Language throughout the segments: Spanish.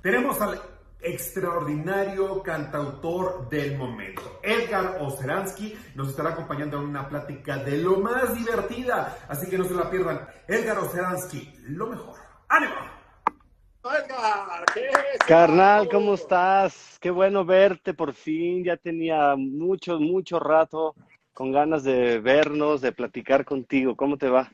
Tenemos al extraordinario cantautor del momento, Edgar Oceransky, nos estará acompañando en una plática de lo más divertida, así que no se la pierdan. Edgar Oceransky, lo mejor. ¡Ánimo! Edgar, ¿qué Carnal, ¿cómo estás? Qué bueno verte por fin. Ya tenía mucho rato con ganas de vernos, de platicar contigo. ¿Cómo te va?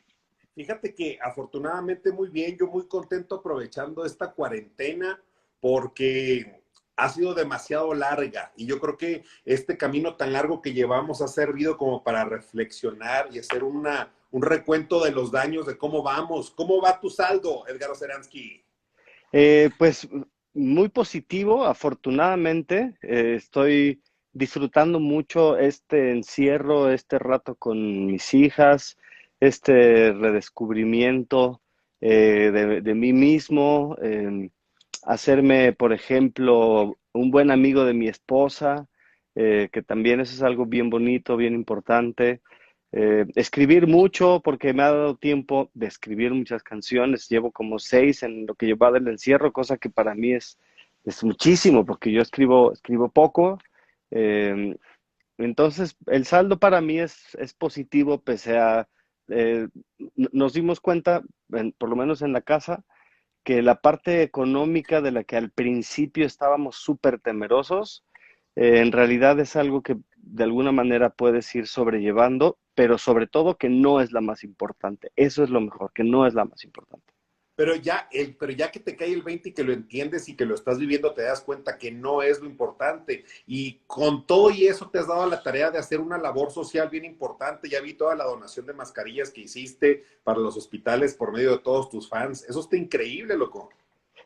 Fíjate que afortunadamente muy bien, yo muy contento aprovechando esta cuarentena porque ha sido demasiado larga y yo creo que este camino tan largo que llevamos ha servido como para reflexionar y hacer un recuento de los daños, de cómo vamos. ¿Cómo va tu saldo, Edgar Oceransky? Pues muy positivo, afortunadamente. Estoy disfrutando mucho este encierro, este rato con mis hijas, este redescubrimiento de mí mismo, hacerme, por ejemplo, un buen amigo de mi esposa, que también eso es algo bien bonito, bien importante. Escribir mucho porque me ha dado tiempo de escribir muchas canciones. Llevo como 6 en lo que lleva del encierro, cosa que para mí es muchísimo porque yo escribo poco. Eh, entonces, el saldo para mí es positivo, pese a... eh, nos dimos cuenta, por lo menos en la casa, que la parte económica de la que al principio estábamos súper temerosos, en realidad es algo que de alguna manera puedes ir sobrellevando, pero sobre todo que no es la más importante. Eso es lo mejor, que no es la más importante. Pero ya que te cae el 20 y que lo entiendes y que lo estás viviendo, te das cuenta que no es lo importante. Y con todo y eso te has dado la tarea de hacer una labor social bien importante. Ya vi toda la donación de mascarillas que hiciste para los hospitales por medio de todos tus fans. Eso está increíble, loco.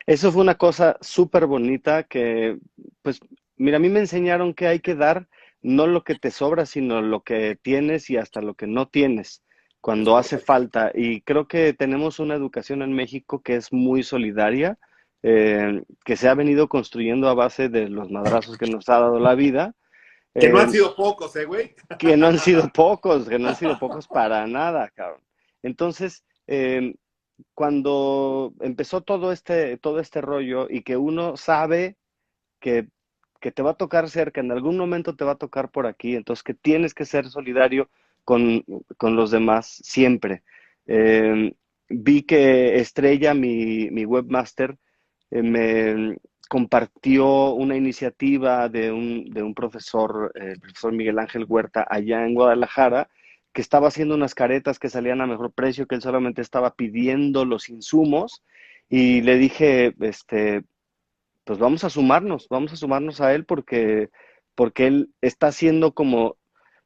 Eso fue una cosa súper bonita que, pues, mira, a mí me enseñaron que hay que dar no lo que te sobra, sino lo que tienes y hasta lo que no tienes Es cuando hace correcto. falta. Y creo que tenemos una educación en México que es muy solidaria, que se ha venido construyendo a base de los madrazos que nos ha dado la vida. Que no han eh, sido pocos, güey. que no han sido pocos para nada, cabrón. Entonces, cuando empezó todo este rollo y que uno sabe que, que te va a tocar cerca, en algún momento te va a tocar por aquí, entonces que tienes que ser solidario con, con los demás siempre. Eh, Vi que Estrella, mi webmaster, me compartió una iniciativa de un profesor, el profesor Miguel Ángel Huerta, allá en Guadalajara, que estaba haciendo unas caretas que salían a mejor precio, que él solamente estaba pidiendo los insumos, y le dije, pues vamos a sumarnos a él porque él está haciendo como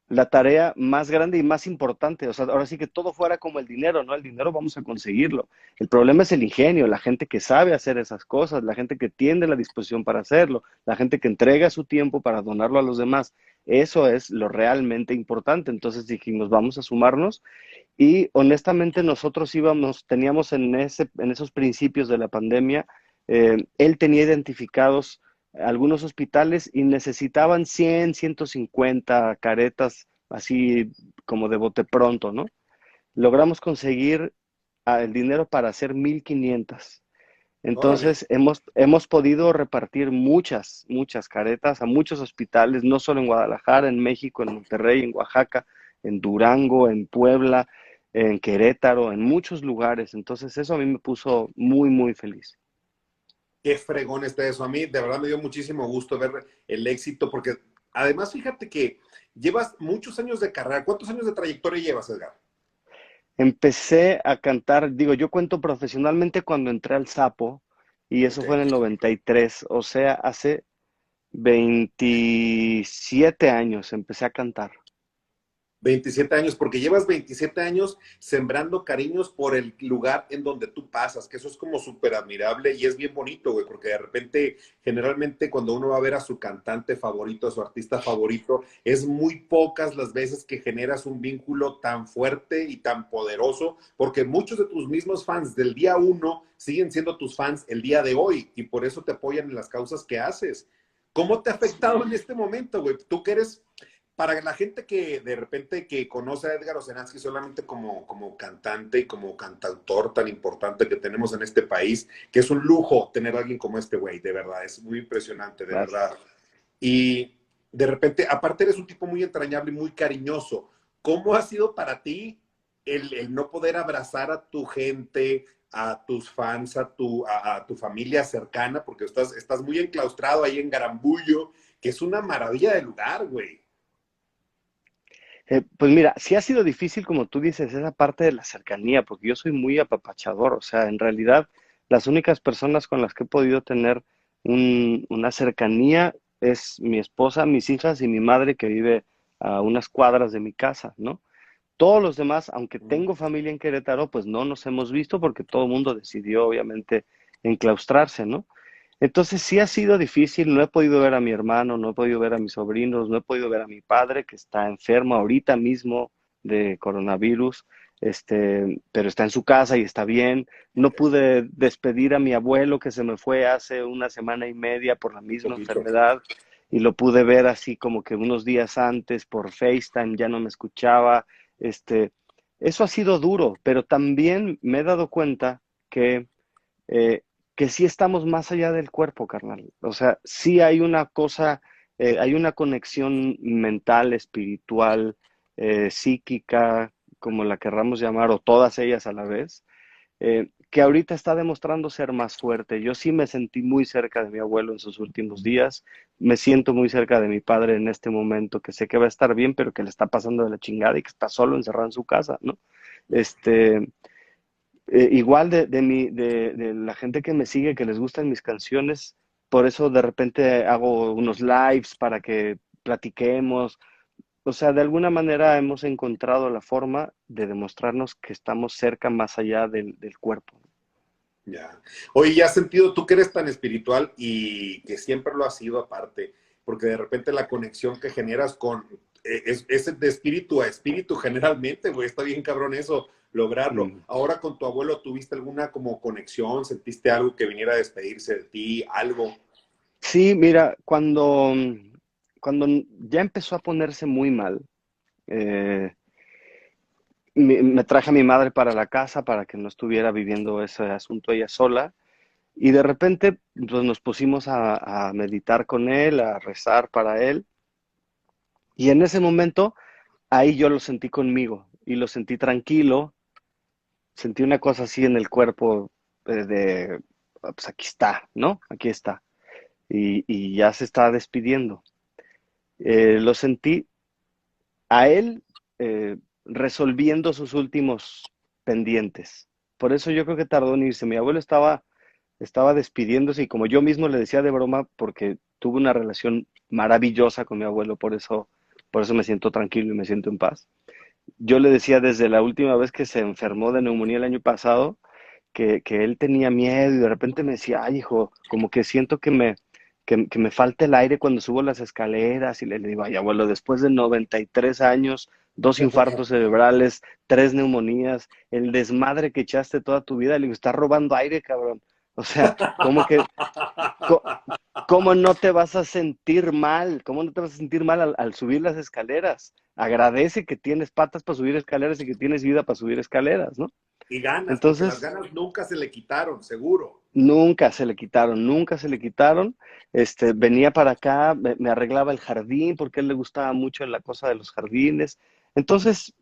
la tarea más grande y más importante. O sea, ahora sí que todo fuera como el dinero, ¿no? El dinero vamos a conseguirlo. El problema es el ingenio, la gente que sabe hacer esas cosas, la gente que tiene la disposición para hacerlo, la gente que entrega su tiempo para donarlo a los demás. Eso es lo realmente importante. Entonces dijimos, vamos a sumarnos y honestamente nosotros teníamos en esos principios de la pandemia, él tenía identificados algunos hospitales y necesitaban 150 caretas así como de bote pronto, ¿no? Logramos conseguir el dinero para hacer 1,500. Órale. Entonces hemos podido repartir muchas caretas a muchos hospitales, no solo en Guadalajara, en México, en Monterrey, en Oaxaca, en Durango, en Puebla, en Querétaro, en muchos lugares. Entonces eso a mí me puso muy feliz. Qué fregón está eso. A mí de verdad me dio muchísimo gusto ver el éxito, porque además fíjate que llevas muchos años de carrera. ¿Cuántos años de trayectoria llevas, Edgar? Empecé a cantar, digo, yo cuento profesionalmente cuando entré al Sapo y eso Ok. fue en el 93, o sea, hace 27 años empecé a cantar. 27 años, porque llevas 27 años sembrando cariños por el lugar en donde tú pasas, que eso es como súper admirable y es bien bonito, güey, porque de repente, generalmente cuando uno va a ver a su cantante favorito, a su artista favorito, es muy pocas las veces que generas un vínculo tan fuerte y tan poderoso, porque muchos de tus mismos fans del día uno siguen siendo tus fans el día de hoy y por eso te apoyan en las causas que haces. ¿Cómo te ha afectado en este momento, güey? Tú que eres para la gente que de repente que conoce a Edgar Oceransky solamente como cantante y como cantautor tan importante que tenemos en este país, que es un lujo tener a alguien como este güey, de verdad, es muy impresionante, de Gracias. verdad. Y de repente, aparte eres un tipo muy entrañable y muy cariñoso. ¿Cómo ha sido para ti el no poder abrazar a tu gente, a tus fans, a tu familia cercana? Porque estás muy enclaustrado ahí en Garambullo, que es una maravilla de lugar, güey. Pues mira, sí ha sido difícil, como tú dices, esa parte de la cercanía, porque yo soy muy apapachador, o sea, en realidad las únicas personas con las que he podido tener una cercanía es mi esposa, mis hijas y mi madre que vive a unas cuadras de mi casa, ¿no? Todos los demás, aunque tengo familia en Querétaro, pues no nos hemos visto porque todo el mundo decidió, obviamente, enclaustrarse, ¿no? Entonces sí ha sido difícil, no he podido ver a mi hermano, no he podido ver a mis sobrinos, no he podido ver a mi padre que está enfermo ahorita mismo de coronavirus, pero está en su casa y está bien. No pude despedir a mi abuelo que se me fue hace una semana y media por la misma Poquito. enfermedad y lo pude ver así como que unos días antes por FaceTime, ya no me escuchaba. Este, Eso ha sido duro, pero también me he dado cuenta eh, que sí estamos más allá del cuerpo, carnal. O sea, sí hay una cosa, hay una conexión mental, espiritual, psíquica, como la querramos llamar, o todas ellas a la vez, que ahorita está demostrando ser más fuerte. Yo sí me sentí muy cerca de mi abuelo en sus últimos días, me siento muy cerca de mi padre en este momento, que sé que va a estar bien, pero que le está pasando de la chingada y que está solo encerrado en su casa, ¿no? Este, Igual de la gente que me sigue, que les gustan mis canciones, por eso de repente hago unos lives para que platiquemos. O sea, de alguna manera hemos encontrado la forma de demostrarnos que estamos cerca más allá del cuerpo. Ya. Oye, ¿ya has sentido tú que eres tan espiritual y que siempre lo has sido aparte? Porque de repente la conexión que generas es de espíritu a espíritu generalmente, güey, está bien cabrón eso, lograrlo. Mm. Ahora con tu abuelo, ¿tuviste alguna como conexión? ¿Sentiste algo que viniera a despedirse de ti? ¿Algo? Sí, mira, cuando ya empezó a ponerse muy mal, eh, me traje a mi madre para la casa para que no estuviera viviendo ese asunto ella sola. Y de repente, pues nos pusimos a meditar con él, a rezar para él. Y en ese momento, ahí yo lo sentí conmigo y lo sentí tranquilo. Sentí una cosa así en el cuerpo pues aquí está, ¿no? Aquí está. Y ya se está despidiendo. Lo sentí a él resolviendo sus últimos pendientes. Por eso yo creo que tardó en irse. Mi abuelo estaba despidiéndose y como yo mismo le decía de broma, porque tuve una relación maravillosa con mi abuelo, por eso me siento tranquilo y me siento en paz. Yo le decía desde la última vez que se enfermó de neumonía el año pasado, que él tenía miedo y de repente me decía, ay hijo, como que siento que me falta el aire cuando subo las escaleras y le digo, ay abuelo, después de 93 años, 2 infartos cerebrales, 3 neumonías, el desmadre que echaste toda tu vida, le digo, estás robando aire, cabrón. O sea, co- ¿cómo no te vas a sentir mal? ¿Cómo no te vas a sentir mal al subir las escaleras? Agradece que tienes patas para subir escaleras y que tienes vida para subir escaleras, ¿no? Y ganas, porque las Entonces, ganas nunca se le quitaron, seguro. nunca se le quitaron, nunca se le quitaron. Venía para acá, me arreglaba el jardín porque a él le gustaba mucho la cosa de los jardines. Entonces,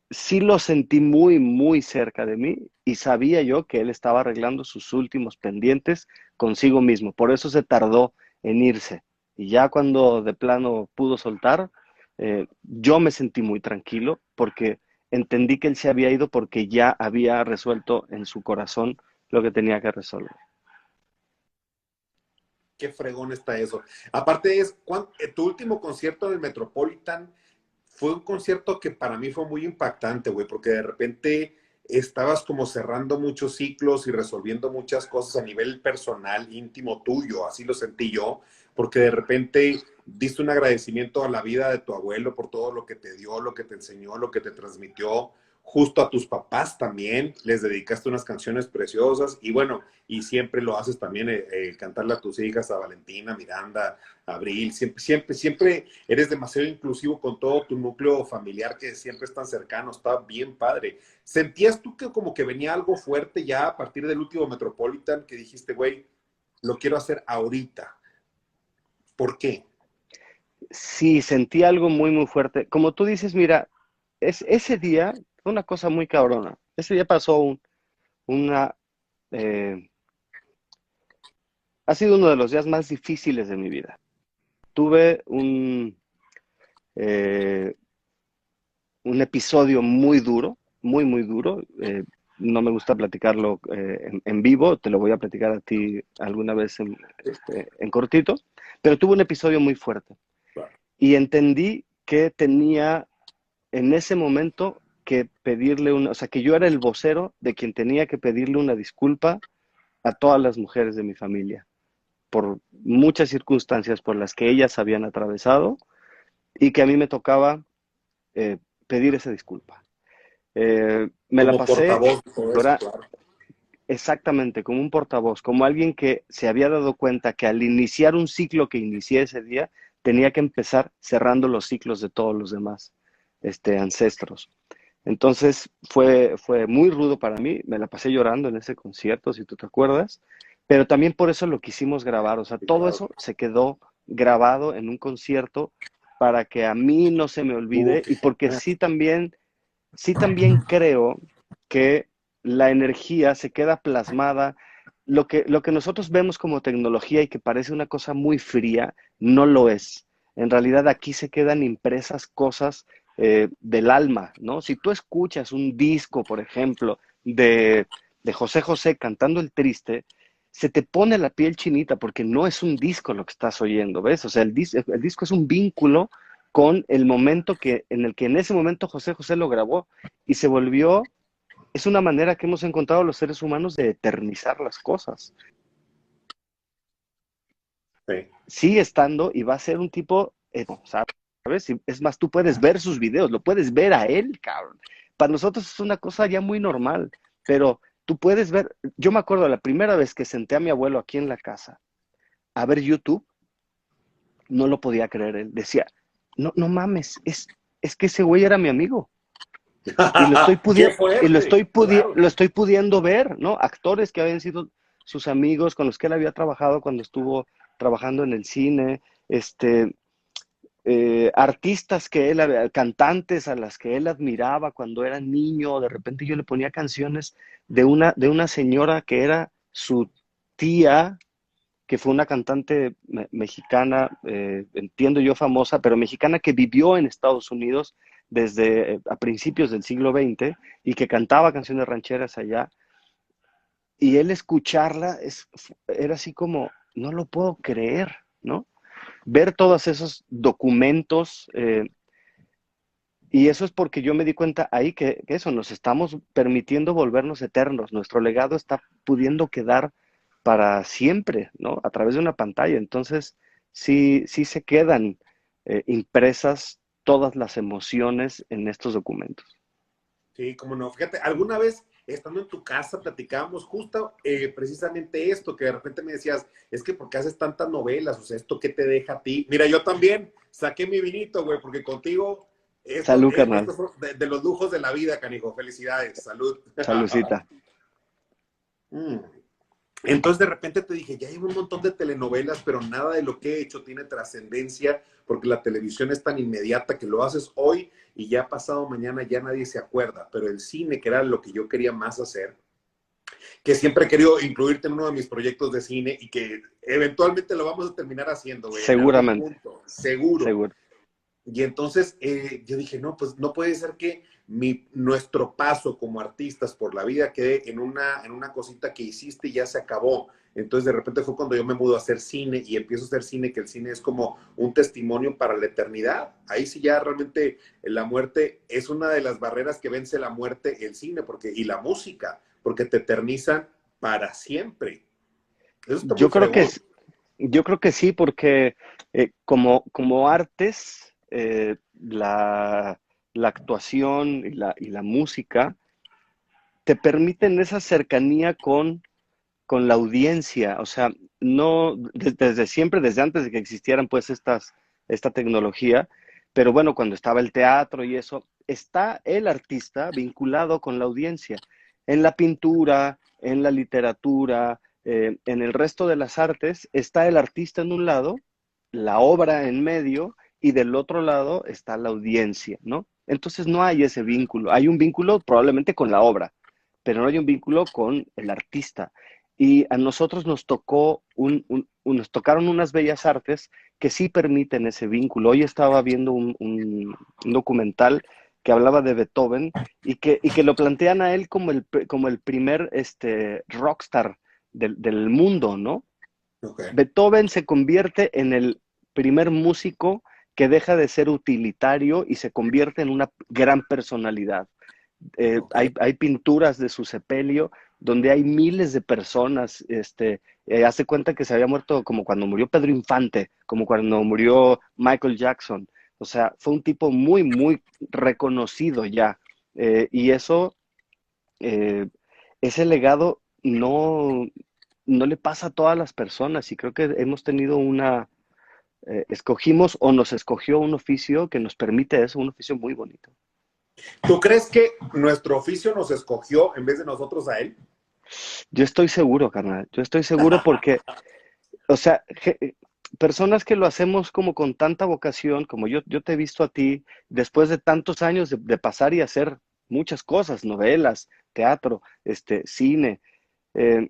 sí lo sentí muy, muy cerca de mí y sabía yo que él estaba arreglando sus últimos pendientes consigo mismo. Por eso se tardó en irse. Y ya cuando de plano pudo soltar, yo me sentí muy tranquilo porque entendí que él se había ido porque ya había resuelto en su corazón lo que tenía que resolver. Qué fregón está eso. Aparte tu último concierto en el Metropolitan fue un concierto que para mí fue muy impactante, güey, porque de repente estabas como cerrando muchos ciclos y resolviendo muchas cosas a nivel personal, íntimo tuyo, así lo sentí yo, porque de repente diste un agradecimiento a la vida de tu abuelo por todo lo que te dio, lo que te enseñó, lo que te transmitió, justo a tus papás también les dedicaste unas canciones preciosas y bueno, y siempre lo haces también, cantarle a tus hijas, a Valentina, Miranda, Abril, siempre eres demasiado inclusivo con todo tu núcleo familiar que siempre es tan cercano, está bien padre. ¿Sentías tú que como que venía algo fuerte ya a partir del último Metropolitan que dijiste, güey, lo quiero hacer ahorita? ¿Por qué? Sí, sentí algo muy, muy fuerte. Como tú dices, mira, ese día fue una cosa muy cabrona. Ese día pasó una... eh, ha sido uno de los días más difíciles de mi vida. Tuve eh, un episodio muy duro, muy, muy duro. No me gusta platicarlo en vivo, te lo voy a platicar a ti alguna vez en cortito, pero tuve un episodio muy fuerte y entendí que tenía en ese momento que pedirle una, o sea, que yo era el vocero de quien tenía que pedirle una disculpa a todas las mujeres de mi familia por muchas circunstancias por las que ellas habían atravesado y que a mí me tocaba pedir esa disculpa. Me la Como pasé portavoz de todo eso, claro. exactamente como un portavoz, como alguien que se había dado cuenta que al iniciar un ciclo que inicié ese día, tenía que empezar cerrando los ciclos de todos los demás ancestros. Entonces fue muy rudo para mí, me la pasé llorando en ese concierto, si tú te acuerdas, pero también por eso lo quisimos grabar, o sea, Sí, todo claro. eso se quedó grabado en un concierto para que a mí no se me olvide Qué y porque genial. sí también creo que la energía se queda plasmada. Lo que nosotros vemos como tecnología y que parece una cosa muy fría, no lo es. En realidad aquí se quedan impresas cosas del alma, ¿no? Si tú escuchas un disco, por ejemplo, de José José cantando El Triste, se te pone la piel chinita porque no es un disco lo que estás oyendo, ¿ves? O sea, el disco es un vínculo con el momento en el que en ese momento José José lo grabó y se volvió, es una manera que hemos encontrado los seres humanos de eternizar las cosas. Sí. Sigue estando y va a ser un tipo, ¿sabes? Es más, tú puedes ver sus videos, lo puedes ver a él, cabrón. Para nosotros es una cosa ya muy normal, pero tú puedes ver, yo me acuerdo la primera vez que senté a mi abuelo aquí en la casa a ver YouTube, no lo podía creer, él decía, no, no mames, es que ese güey era mi amigo. Y ¡Qué fuerte! Claro. lo estoy pudiendo ver, ¿no? Actores que habían sido sus amigos, con los que él había trabajado cuando estuvo trabajando en el cine, artistas cantantes a las que él admiraba cuando era niño, de repente yo le ponía canciones de una señora que era su tía, que fue una cantante mexicana, entiendo yo famosa, pero mexicana que vivió en Estados Unidos desde a principios del siglo XX y que cantaba canciones rancheras allá. Y él escucharla era así como, no lo puedo creer, ¿no? Ver todos esos documentos, y eso es porque yo me di cuenta ahí que eso, nos estamos permitiendo volvernos eternos, nuestro legado está pudiendo quedar para siempre, ¿no? A través de una pantalla. Entonces, sí se quedan impresas todas las emociones en estos documentos. Sí, cómo no. Fíjate, alguna vez estando en tu casa platicábamos justo precisamente esto, que de repente me decías, es que ¿por qué haces tantas novelas? O sea, ¿esto qué te deja a ti? Mira, yo también saqué mi vinito, güey, porque contigo Salud, carnal. estos son de los lujos de la vida, canijo. Felicidades, salud. Saludcita. Mm. Entonces de repente te dije, ya llevo un montón de telenovelas, pero nada de lo que he hecho tiene trascendencia porque la televisión es tan inmediata que lo haces hoy y ya pasado mañana ya nadie se acuerda, pero el cine, que era lo que yo quería más hacer, que siempre he querido incluirte en uno de mis proyectos de cine y que eventualmente lo vamos a terminar haciendo, güey, en algún Seguramente, punto, seguro. seguro. Y entonces yo dije, no, pues no puede ser que nuestro paso como artistas por la vida quede en una cosita que hiciste y ya se acabó. Entonces de repente fue cuando yo me mudo a hacer cine y empiezo a hacer cine, que el cine es como un testimonio para la eternidad. Ahí sí ya realmente la muerte es una de las barreras que vence la muerte, el cine y la música, porque te eternizan para siempre. Eso está muy Yo creo que, fregón. yo creo que sí, porque como artes, la actuación y la música te permiten esa cercanía con la audiencia. O sea, no desde siempre, desde antes de que existieran pues esta tecnología, pero bueno, cuando estaba el teatro y eso, está el artista vinculado con la audiencia. En la pintura, en la literatura, en el resto de las artes, está el artista en un lado, la obra en medio, y del otro lado está la audiencia, ¿no? Entonces no hay ese vínculo. Hay un vínculo probablemente con la obra, pero no hay un vínculo con el artista. Y a nosotros nos tocó nos tocaron unas bellas artes que sí permiten ese vínculo. Hoy estaba viendo un documental que hablaba de Beethoven y que lo plantean a él como el primer rockstar del mundo, ¿no? Ok. Beethoven se convierte en el primer músico que deja de ser utilitario y se convierte en una gran personalidad. Ok. Hay pinturas de su sepelio donde hay miles de personas. Hace cuenta que se había muerto como cuando murió Pedro Infante, como cuando murió Michael Jackson. O sea, fue un tipo muy, muy reconocido ya. Y eso, eh, ese legado no le pasa a todas las personas y creo que hemos tenido escogimos o nos escogió un oficio que nos permite eso, un oficio muy bonito. ¿Tú crees que nuestro oficio nos escogió en vez de nosotros a él? Yo estoy seguro, carnal, yo estoy seguro porque, o sea, personas que lo hacemos como con tanta vocación, como yo te he visto a ti, después de tantos años de pasar y hacer muchas cosas, novelas, teatro, cine, eh,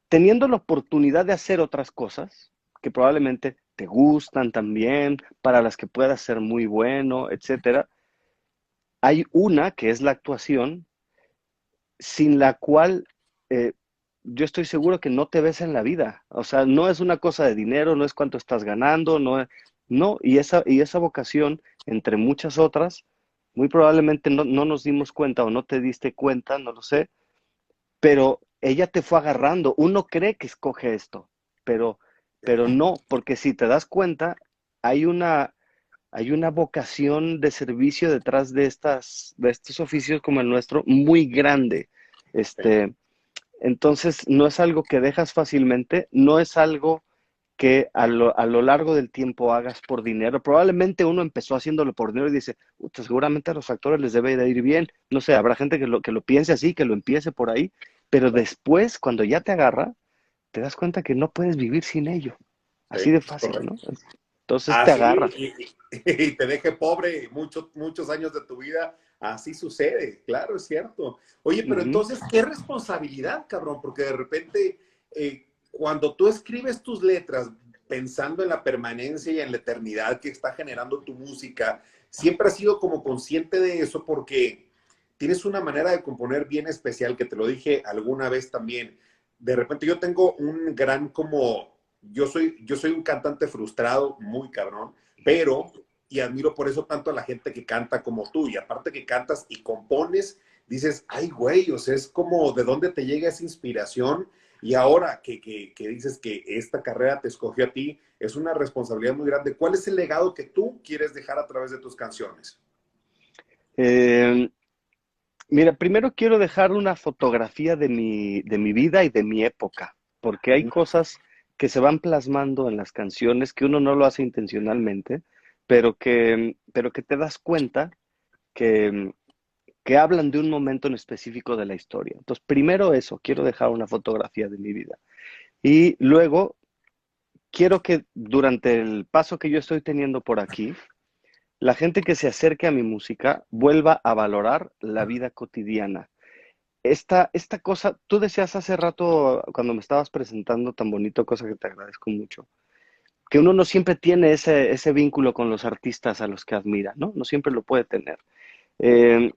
teniendo la oportunidad de hacer otras cosas que probablemente te gustan también, para las que puedas ser muy bueno, etcétera. Hay una que es la actuación, sin la cual eh, yo estoy seguro que no te ves en la vida. O sea, no es una cosa de dinero, no es cuánto estás ganando, no, y esa vocación, entre muchas otras, muy probablemente no nos dimos cuenta o no te diste cuenta, no lo sé, pero ella te fue agarrando. Uno cree que escoge esto, pero, pero no, porque si te das cuenta, hay hay una vocación de servicio detrás de estos oficios como el nuestro muy grande. Este, entonces, no es algo que dejas fácilmente, no es algo que a lo largo del tiempo hagas por dinero. Probablemente uno empezó haciéndolo por dinero y dice, seguramente a los actores les debe de ir bien. No sé, habrá gente que lo piense así, que lo empiece por ahí, pero después, cuando ya te agarra, te das cuenta que no puedes vivir sin ello. Sí, Así de es fácil, ¿no? correcto. Entonces te Así, agarra. y te deje pobre muchos años de tu vida, así sucede, claro, es cierto. Oye, pero Ujú. entonces, qué responsabilidad, cabrón, porque de repente, cuando tú escribes tus letras pensando en la permanencia y en la eternidad que está generando tu música, siempre has sido como consciente de eso porque tienes una manera de componer bien especial, que te lo dije alguna vez también. De repente yo tengo un gran como yo soy un cantante frustrado, muy cabrón, pero, y admiro por eso tanto a la gente que canta como tú, y aparte que cantas y compones, dices, ay, güey, o sea, es como de dónde te llega esa inspiración, y ahora que dices que esta carrera te escogió a ti, es una responsabilidad muy grande. ¿Cuál es el legado que tú quieres dejar a través de tus canciones? Eh, Mira, primero quiero dejar una fotografía de mi vida y de mi época, porque hay cosas que se van plasmando en las canciones que uno no lo hace intencionalmente, pero que te das cuenta que, que hablan de un momento en específico de la historia. Entonces, primero eso, quiero dejar una fotografía de mi vida. Y luego quiero que durante el paso que yo estoy teniendo por aquí, la gente que se acerque a mi música vuelva a valorar la vida cotidiana. Esta cosa, tú decías hace rato cuando me estabas presentando tan bonito, cosa que te agradezco mucho, que uno no siempre tiene ese vínculo con los artistas a los que admira, ¿no? No siempre lo puede tener. Eh,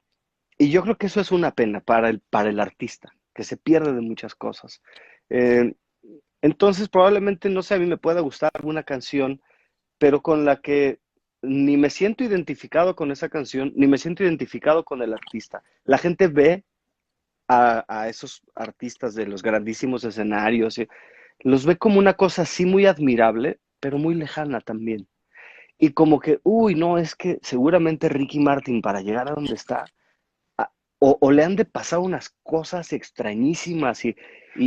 y yo creo que eso es una pena para el artista, que se pierde de muchas cosas. Eh, entonces, probablemente, no sé, a mí me pueda gustar alguna canción, pero con la que ni me siento identificado con esa canción, ni me siento identificado con el artista. La gente ve a esos artistas de los grandísimos escenarios, los ve como una cosa así muy admirable, pero muy lejana también. y como que, uy, no, es que seguramente Ricky Martin para llegar a donde está, o le han de pasar unas cosas extrañísimas y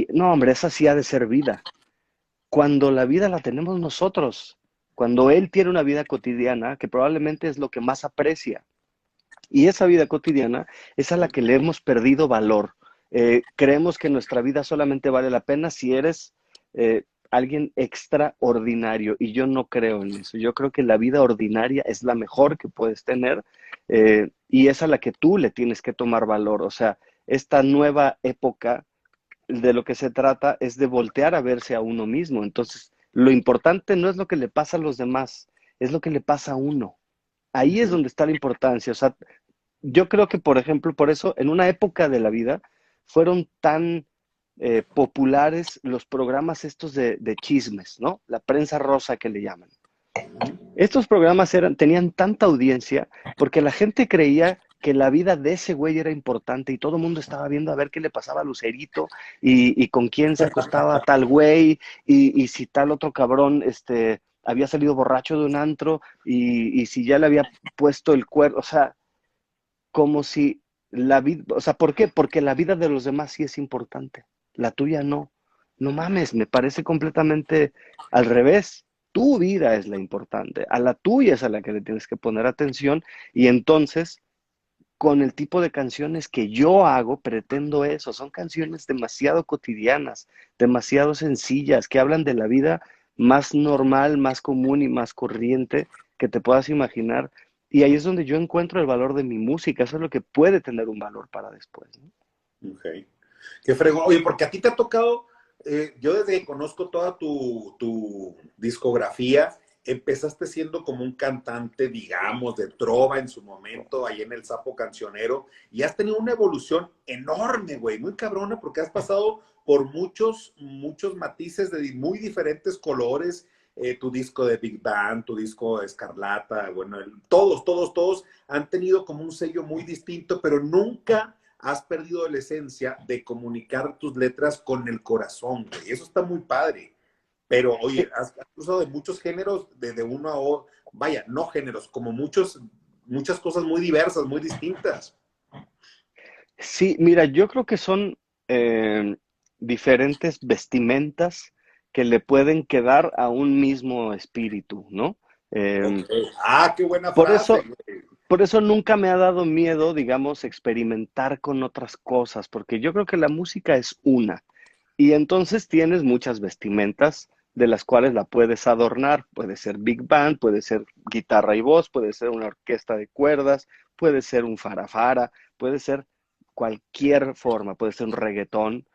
no, hombre, esa sí ha de ser vida. Cuando la vida la tenemos nosotros, cuando él tiene una vida cotidiana, que probablemente es lo que más aprecia. Y esa vida cotidiana es a la que le hemos perdido valor. Creemos que nuestra vida solamente vale la pena si eres alguien extraordinario y yo no creo en eso. Yo creo que la vida ordinaria es la mejor que puedes tener y es a la que tú le tienes que tomar valor. O sea, esta nueva época de lo que se trata es de voltear a verse a uno mismo. Entonces, lo importante no es lo que le pasa a los demás, es lo que le pasa a uno. Ahí es Ujú. donde está la importancia. O sea, yo creo que, por ejemplo, por eso, en una época de la vida, fueron tan populares los programas estos de chismes, ¿no? La prensa rosa que le llaman. Estos programas tenían tanta audiencia porque la gente creía que la vida de ese güey era importante y todo el mundo estaba viendo a ver qué le pasaba a Lucerito y con quién se acostaba tal güey y si tal otro cabrón había salido borracho de un antro y si ya le había puesto el cuerno, o sea, como si la vida, o sea, ¿por qué? Porque la vida de los demás sí es importante, la tuya no. No mames, me parece completamente al revés. Tu vida es la importante, a la tuya es a la que le tienes que poner atención y entonces con el tipo de canciones que yo hago pretendo eso, son canciones demasiado cotidianas, demasiado sencillas, que hablan de la vida más normal, más común y más corriente que te puedas imaginar. Y ahí es donde yo encuentro el valor de mi música, eso es lo que puede tener un valor para después, ¿no? Ok. Qué fregón. Oye, porque a ti te ha tocado, yo desde que conozco toda tu discografía, empezaste siendo como un cantante, digamos, de trova en su momento, ahí en el Sapo Cancionero, y has tenido una evolución enorme, güey, muy cabrona, porque has pasado por muchos matices de muy diferentes colores. Tu disco de Big Band, tu disco de Escarlata, bueno, todos han tenido como un sello muy distinto, pero nunca has perdido la esencia de comunicar tus letras con el corazón, güey. Eso está muy padre. Pero, oye, has usado de muchos géneros, desde uno a otro, vaya, no géneros, como muchas cosas muy diversas, muy distintas. Sí, mira, yo creo que son eh, diferentes vestimentas que le pueden quedar a un mismo espíritu, ¿no? Ok. Eh, Ah, qué buena por frase, eso, güey. por eso nunca me ha dado miedo, digamos, experimentar con otras cosas, porque yo creo que la música es una. Y entonces tienes muchas vestimentas de las cuales la puedes adornar. Puede ser big band, puede ser guitarra y voz, puede ser una orquesta de cuerdas, puede ser un farafara, puede ser cualquier forma, puede ser un reggaetón.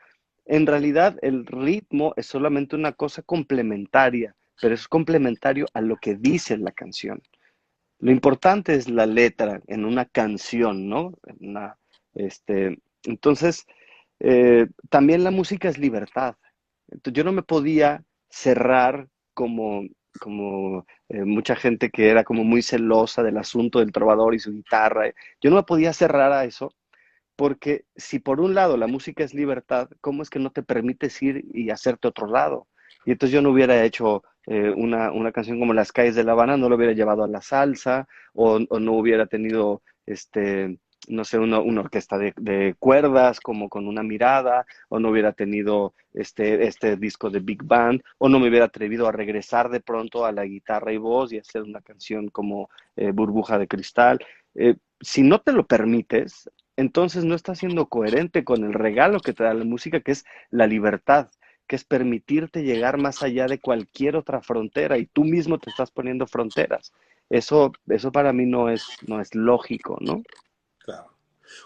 En realidad, el ritmo es solamente una cosa complementaria, pero es complementario a lo que dice la canción. Lo importante es la letra en una canción, ¿no? Entonces, también la música es libertad. Entonces, yo no me podía cerrar como mucha gente que era como muy celosa del asunto del trovador y su guitarra. Yo no me podía cerrar a eso porque si por un lado la música es libertad, ¿cómo es que no te permites ir y hacerte otro lado? Y entonces yo no hubiera hecho una canción como Las calles de La Habana, no lo hubiera llevado a la salsa, o no hubiera tenido, no sé, una orquesta de cuerdas como con una mirada, o no hubiera tenido este disco de Big Band, o no me hubiera atrevido a regresar de pronto a la guitarra y voz y hacer una canción como Burbuja de Cristal. Si no te lo permites, entonces no estás siendo coherente con el regalo que te da la música, que es la libertad, que es permitirte llegar más allá de cualquier otra frontera y tú mismo te estás poniendo fronteras. Eso para mí no es lógico, ¿no? Claro.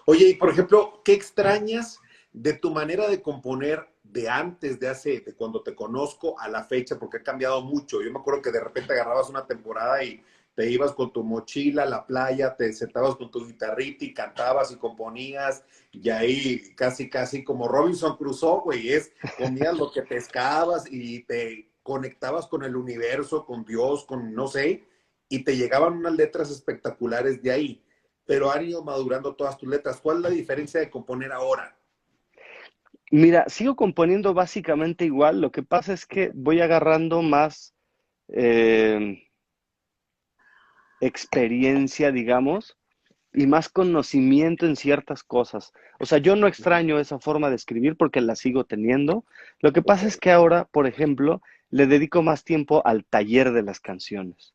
Oye, y por ejemplo, ¿qué extrañas de tu manera de componer de antes, de cuando te conozco a la fecha? Porque ha cambiado mucho. Yo me acuerdo que de repente agarrabas una temporada y te ibas con tu mochila a la playa, te sentabas con tu guitarrita y cantabas y componías, y ahí casi como Robinson Crusoe, güey, comías lo que pescabas y te conectabas con el universo, con Dios, con no sé, y te llegaban unas letras espectaculares de ahí, pero han ido madurando todas tus letras. ¿Cuál es la diferencia de componer ahora? Mira, sigo componiendo básicamente igual, lo que pasa es que voy agarrando más, eh, experiencia, digamos, y más conocimiento en ciertas cosas. O sea, yo no extraño esa forma de escribir porque la sigo teniendo. Lo que Ok. pasa es que ahora, por ejemplo, le dedico más tiempo al taller de las canciones.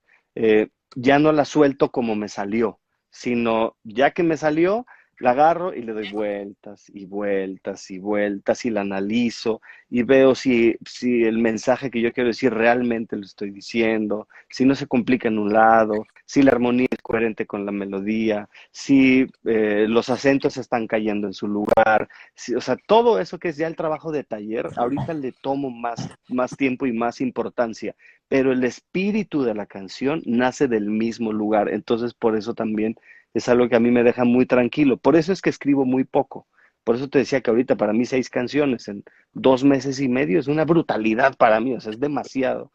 Ya no la suelto como me salió, sino ya que me salió, la agarro y le doy vueltas y vueltas y vueltas y la analizo y veo si el mensaje que yo quiero decir realmente lo estoy diciendo, si no se complica en un lado, si la armonía es coherente con la melodía, si los acentos están cayendo en su lugar, si, o sea, todo eso que es ya el trabajo de taller, ahorita le tomo más tiempo y más importancia, pero el espíritu de la canción nace del mismo lugar, entonces por eso también es algo que a mí me deja muy tranquilo, por eso es que escribo muy poco. Por eso te decía que ahorita para mí 6 canciones en 2 meses y medio es una brutalidad para mí, o sea, es demasiado.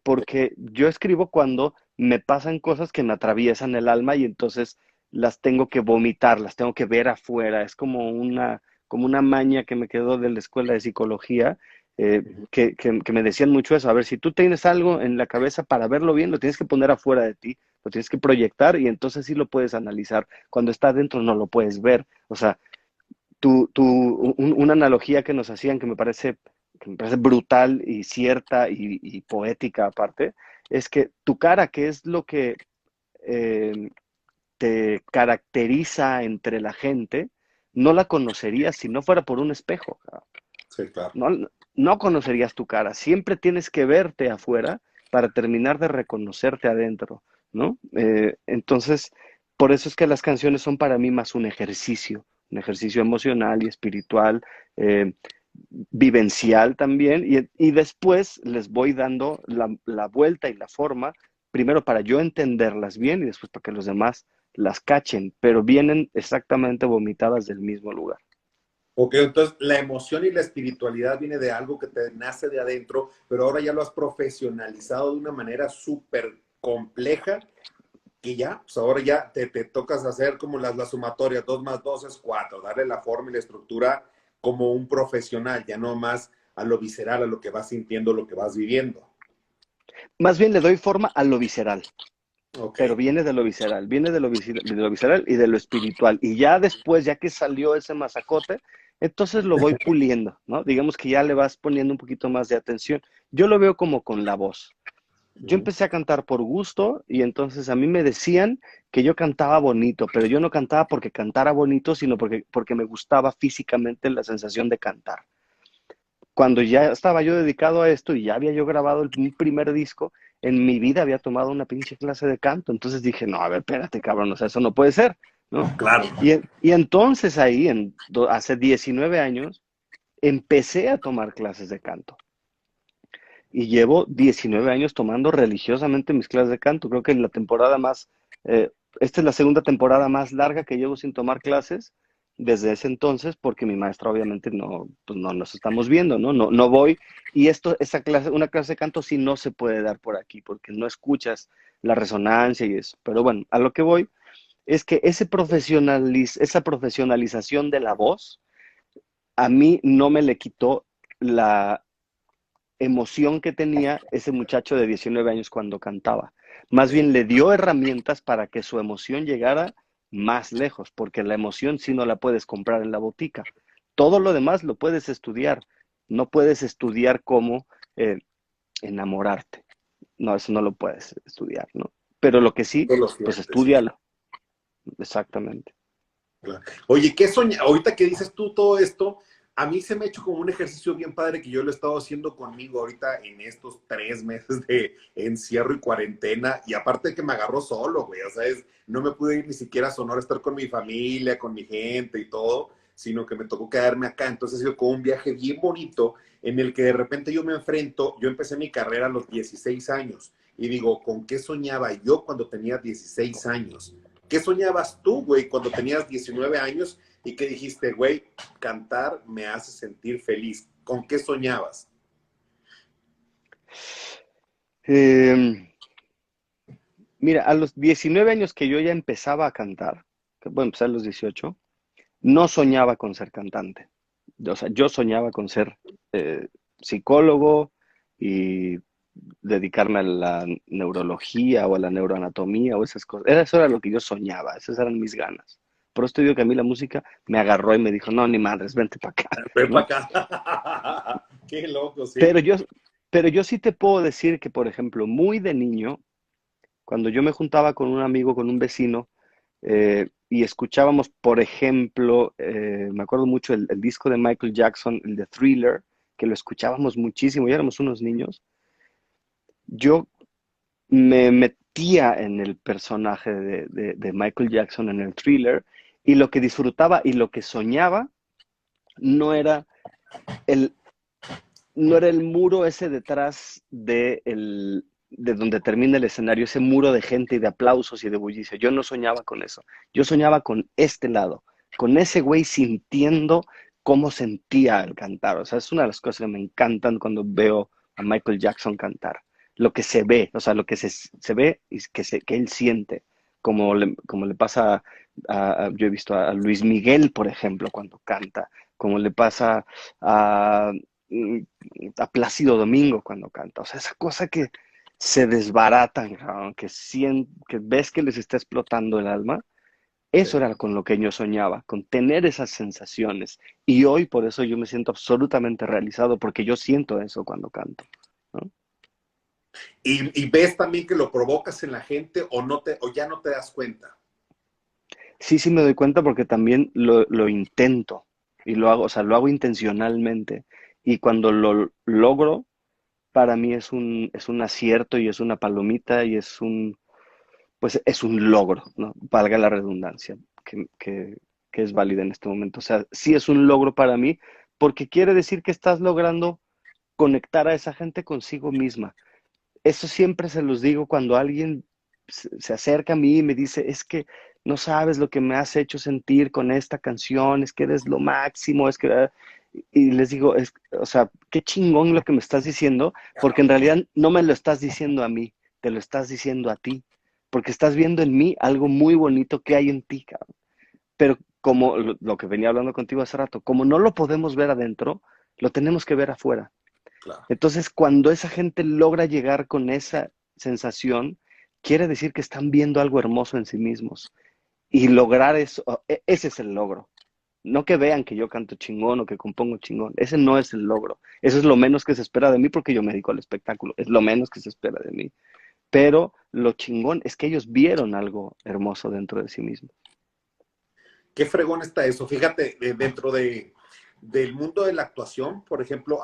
Porque yo escribo cuando me pasan cosas que me atraviesan el alma y entonces las tengo que vomitar, las tengo que ver afuera. Es como una maña que me quedó de la escuela de psicología, que me decían mucho eso. A ver, si tú tienes algo en la cabeza para verlo bien, lo tienes que poner afuera de ti, lo tienes que proyectar y entonces sí lo puedes analizar. Cuando está adentro no lo puedes ver. O sea, una analogía que nos hacían que me parece brutal y cierta y poética aparte, es que tu cara, que es lo que eh, te caracteriza entre la gente, no la conocerías si no fuera por un espejo. Sí, claro. No, no conocerías tu cara. Siempre tienes que verte afuera para terminar de reconocerte adentro, ¿no? Entonces, por eso es que las canciones son para mí más un ejercicio emocional y espiritual, eh, vivencial también, y después les voy dando la vuelta y la forma, primero para yo entenderlas bien y después para que los demás las cachen, pero vienen exactamente vomitadas del mismo lugar. Ok, entonces la emoción y la espiritualidad viene de algo que te nace de adentro, pero ahora ya lo has profesionalizado de una manera súper compleja que ya, pues ahora ya te tocas hacer como las sumatorias, 2 más 2 es 4, darle la forma y la estructura como un profesional, ya no más a lo visceral, a lo que vas sintiendo, lo que vas viviendo. Más bien le doy forma a lo visceral. Ok, Pero viene de lo visceral, viene de lo visceral y de lo espiritual. Y ya después, ya que salió ese masacote, entonces lo voy puliendo, ¿no? Digamos que ya le vas poniendo un poquito más de atención. Yo lo veo como con la voz. Yo ujú, empecé a cantar por gusto y entonces a mí me decían que yo cantaba bonito, pero yo no cantaba porque cantara bonito, sino porque me gustaba físicamente la sensación de cantar. Cuando ya estaba yo dedicado a esto y ya había yo grabado un primer disco, en mi vida había tomado una pinche clase de canto. Entonces dije, no, a ver, espérate, cabrón, o sea, eso no puede ser, ¿no? claro. Y entonces ahí, hace 19 años, empecé a tomar clases de canto. Y llevo 19 años tomando religiosamente mis clases de canto. Creo que en la temporada más, eh, esta es la segunda temporada más larga que llevo sin tomar clases desde ese entonces, porque mi maestra obviamente no, pues no nos estamos viendo, ¿no? No, no voy. Y esa clase, una clase de canto sí no se puede dar por aquí, porque no escuchas la resonancia y eso. Pero bueno, a lo que voy es que esa profesionalización de la voz, a mí no me le quitó la emoción que tenía ese muchacho de 19 años cuando cantaba. Más Ok. bien le dio herramientas para que su emoción llegara más lejos, porque la emoción sí no la puedes comprar en la botica. Todo lo demás lo puedes estudiar. No puedes estudiar cómo eh, enamorarte. No, eso no lo puedes estudiar, ¿no? Pero lo que sí, Tú lo pues sientes, sí. estudialo. Exactamente. Claro. Oye, ¿qué soña? Ahorita que dices tú todo esto, a mí se me ha hecho como un ejercicio bien padre que yo lo he estado haciendo conmigo ahorita en estos 3 meses de encierro y cuarentena. Y aparte de que me agarró solo, güey, o sea, no me pude ir ni siquiera a Sonora a estar con mi familia, con mi gente y todo, sino que me tocó quedarme acá. Entonces ha sido como un viaje bien bonito en el que de repente yo me enfrento, yo empecé mi carrera a los 16 años y digo, ¿con qué soñaba yo cuando tenía 16 años? ¿Qué soñabas tú, güey, cuando tenías 19 años y que dijiste, güey, cantar me hace sentir feliz? ¿Con qué soñabas? Eh, Mira, a los 19 años que yo ya empezaba a cantar, que bueno, empecé a los 18, no soñaba con ser cantante. O sea, yo soñaba con ser psicólogo y dedicarme a la neurología o a la neuroanatomía o esas cosas. Eso era lo que yo soñaba, esas eran mis ganas. Por eso te digo que a mí la música me agarró y me dijo, no, ni madres, vente para acá, Ven ¿no? para acá. Qué loco, Pero sí. yo, pero yo sí te puedo decir que, por ejemplo, muy de niño, cuando yo me juntaba con un amigo, con un vecino, y escuchábamos, por ejemplo, me acuerdo mucho el disco de Michael Jackson, el de Thriller, que lo escuchábamos muchísimo, y éramos unos niños, yo me metía en el personaje de Michael Jackson en el Thriller, y lo que disfrutaba y lo que soñaba no era el, no era el muro ese detrás de donde termina el escenario, ese muro de gente y de aplausos y de bullicio. Yo no soñaba con eso. Yo soñaba con este lado, con ese güey sintiendo cómo sentía al cantar. O sea, es una de las cosas que me encantan cuando veo a Michael Jackson cantar. Lo que se ve, o sea, lo que se ve y que él siente, como le pasa yo he visto a Luis Miguel, por ejemplo, cuando canta, como le pasa a, mm, a Plácido Domingo cuando canta. O sea, esa cosa que se desbaratan, cabrón, que ves que les está explotando el alma. Eso Sí. era con lo que yo soñaba, con tener esas sensaciones. Y hoy por eso yo me siento absolutamente realizado, porque yo siento eso cuando canto, ¿no? Y ves también que lo provocas en la gente o ya no te das cuenta. Sí, sí me doy cuenta porque también lo intento y lo hago, o sea, lo hago intencionalmente. Y cuando lo logro, para mí es un acierto y es una palomita y pues es un logro, ¿no? Valga la redundancia, que es válida en este momento. O sea, sí es un logro para mí porque quiere decir que estás logrando conectar a esa gente consigo misma. Eso siempre se los digo cuando alguien se acerca a mí y me dice, es que no sabes lo que me has hecho sentir con esta canción, es que eres lo máximo, es que... Y les digo, o sea, qué chingón lo que me estás diciendo, porque en realidad no me lo estás diciendo a mí, te lo estás diciendo a ti, porque estás viendo en mí algo muy bonito que hay en ti, cabrón. Pero como lo que venía hablando contigo hace rato, como no lo podemos ver adentro, lo tenemos que ver afuera. Claro. Entonces, cuando esa gente logra llegar con esa sensación, quiere decir que están viendo algo hermoso en sí mismos. Y lograr eso, ese es el logro. No que vean que yo canto chingón o que compongo chingón. Ese no es el logro. Eso es lo menos que se espera de mí porque yo me dedico al espectáculo. Es lo menos que se espera de mí. Pero lo chingón es que ellos vieron algo hermoso dentro de sí mismos. Qué fregón está eso. Fíjate, dentro del mundo de la actuación, por ejemplo,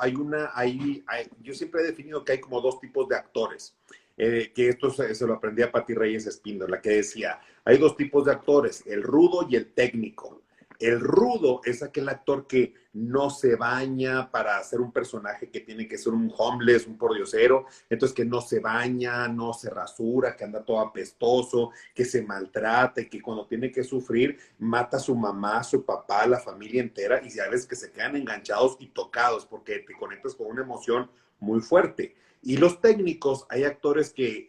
yo siempre he definido que hay como dos tipos de actores. Que esto se lo aprendí a Pati Reyes Espíndola, que decía, hay dos tipos de actores, el rudo y el técnico. El rudo es aquel actor que no se baña para hacer un personaje que tiene que ser un homeless, un pordiosero, entonces que no se baña, no se rasura, que anda todo apestoso, que se maltrata y que cuando tiene que sufrir mata a su mamá, a su papá, a la familia entera y ya ves que se quedan enganchados y tocados porque te conectas con una emoción muy fuerte. Y los técnicos, hay actores que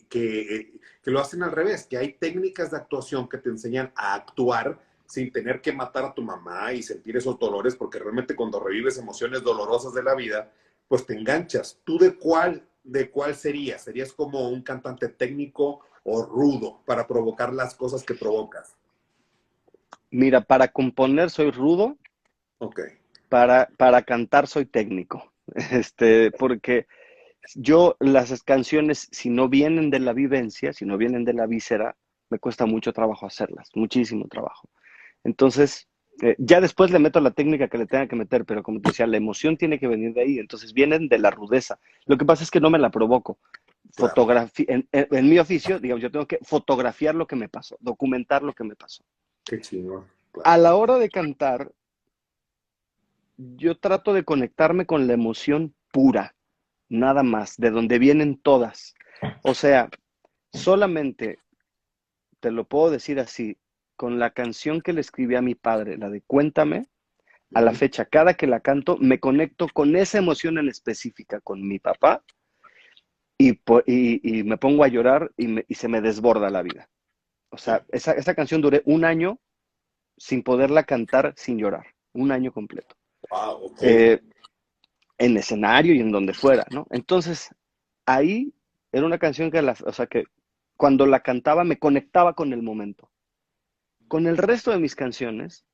lo hacen al revés, que hay técnicas de actuación que te enseñan a actuar sin tener que matar a tu mamá y sentir esos dolores, porque realmente cuando revives emociones dolorosas de la vida, pues te enganchas. ¿Tú de cuál serías? ¿Serías como un cantante técnico o rudo para provocar las cosas que provocas? Mira, para componer soy rudo, Ok. para cantar soy técnico. Porque yo las canciones, si no vienen de la vivencia, si no vienen de la víscera, me cuesta mucho trabajo hacerlas, muchísimo trabajo. Entonces, ya después le meto la técnica que le tenga que meter, pero como te decía, la emoción tiene que venir de ahí, entonces vienen de la rudeza. Lo que pasa es que no me la provoco. Claro. En mi oficio, digamos, yo tengo que fotografiar lo que me pasó, documentar lo que me pasó. Qué chingón. A Claro. la hora de cantar, yo trato de conectarme con la emoción pura, nada más, de donde vienen todas. O sea, solamente te lo puedo decir así, con la canción que le escribí a mi padre, la de Cuéntame, a la fecha, cada que la canto, me conecto con esa emoción en específica, con mi papá, y me pongo a llorar y se me desborda la vida. O sea, esa canción duré un año sin poderla cantar sin llorar, un año completo. Wow, ok. Eh, en escenario y en donde fuera, ¿no? Entonces, ahí era una canción o sea, que cuando la cantaba me conectaba con el momento. Con el resto de mis canciones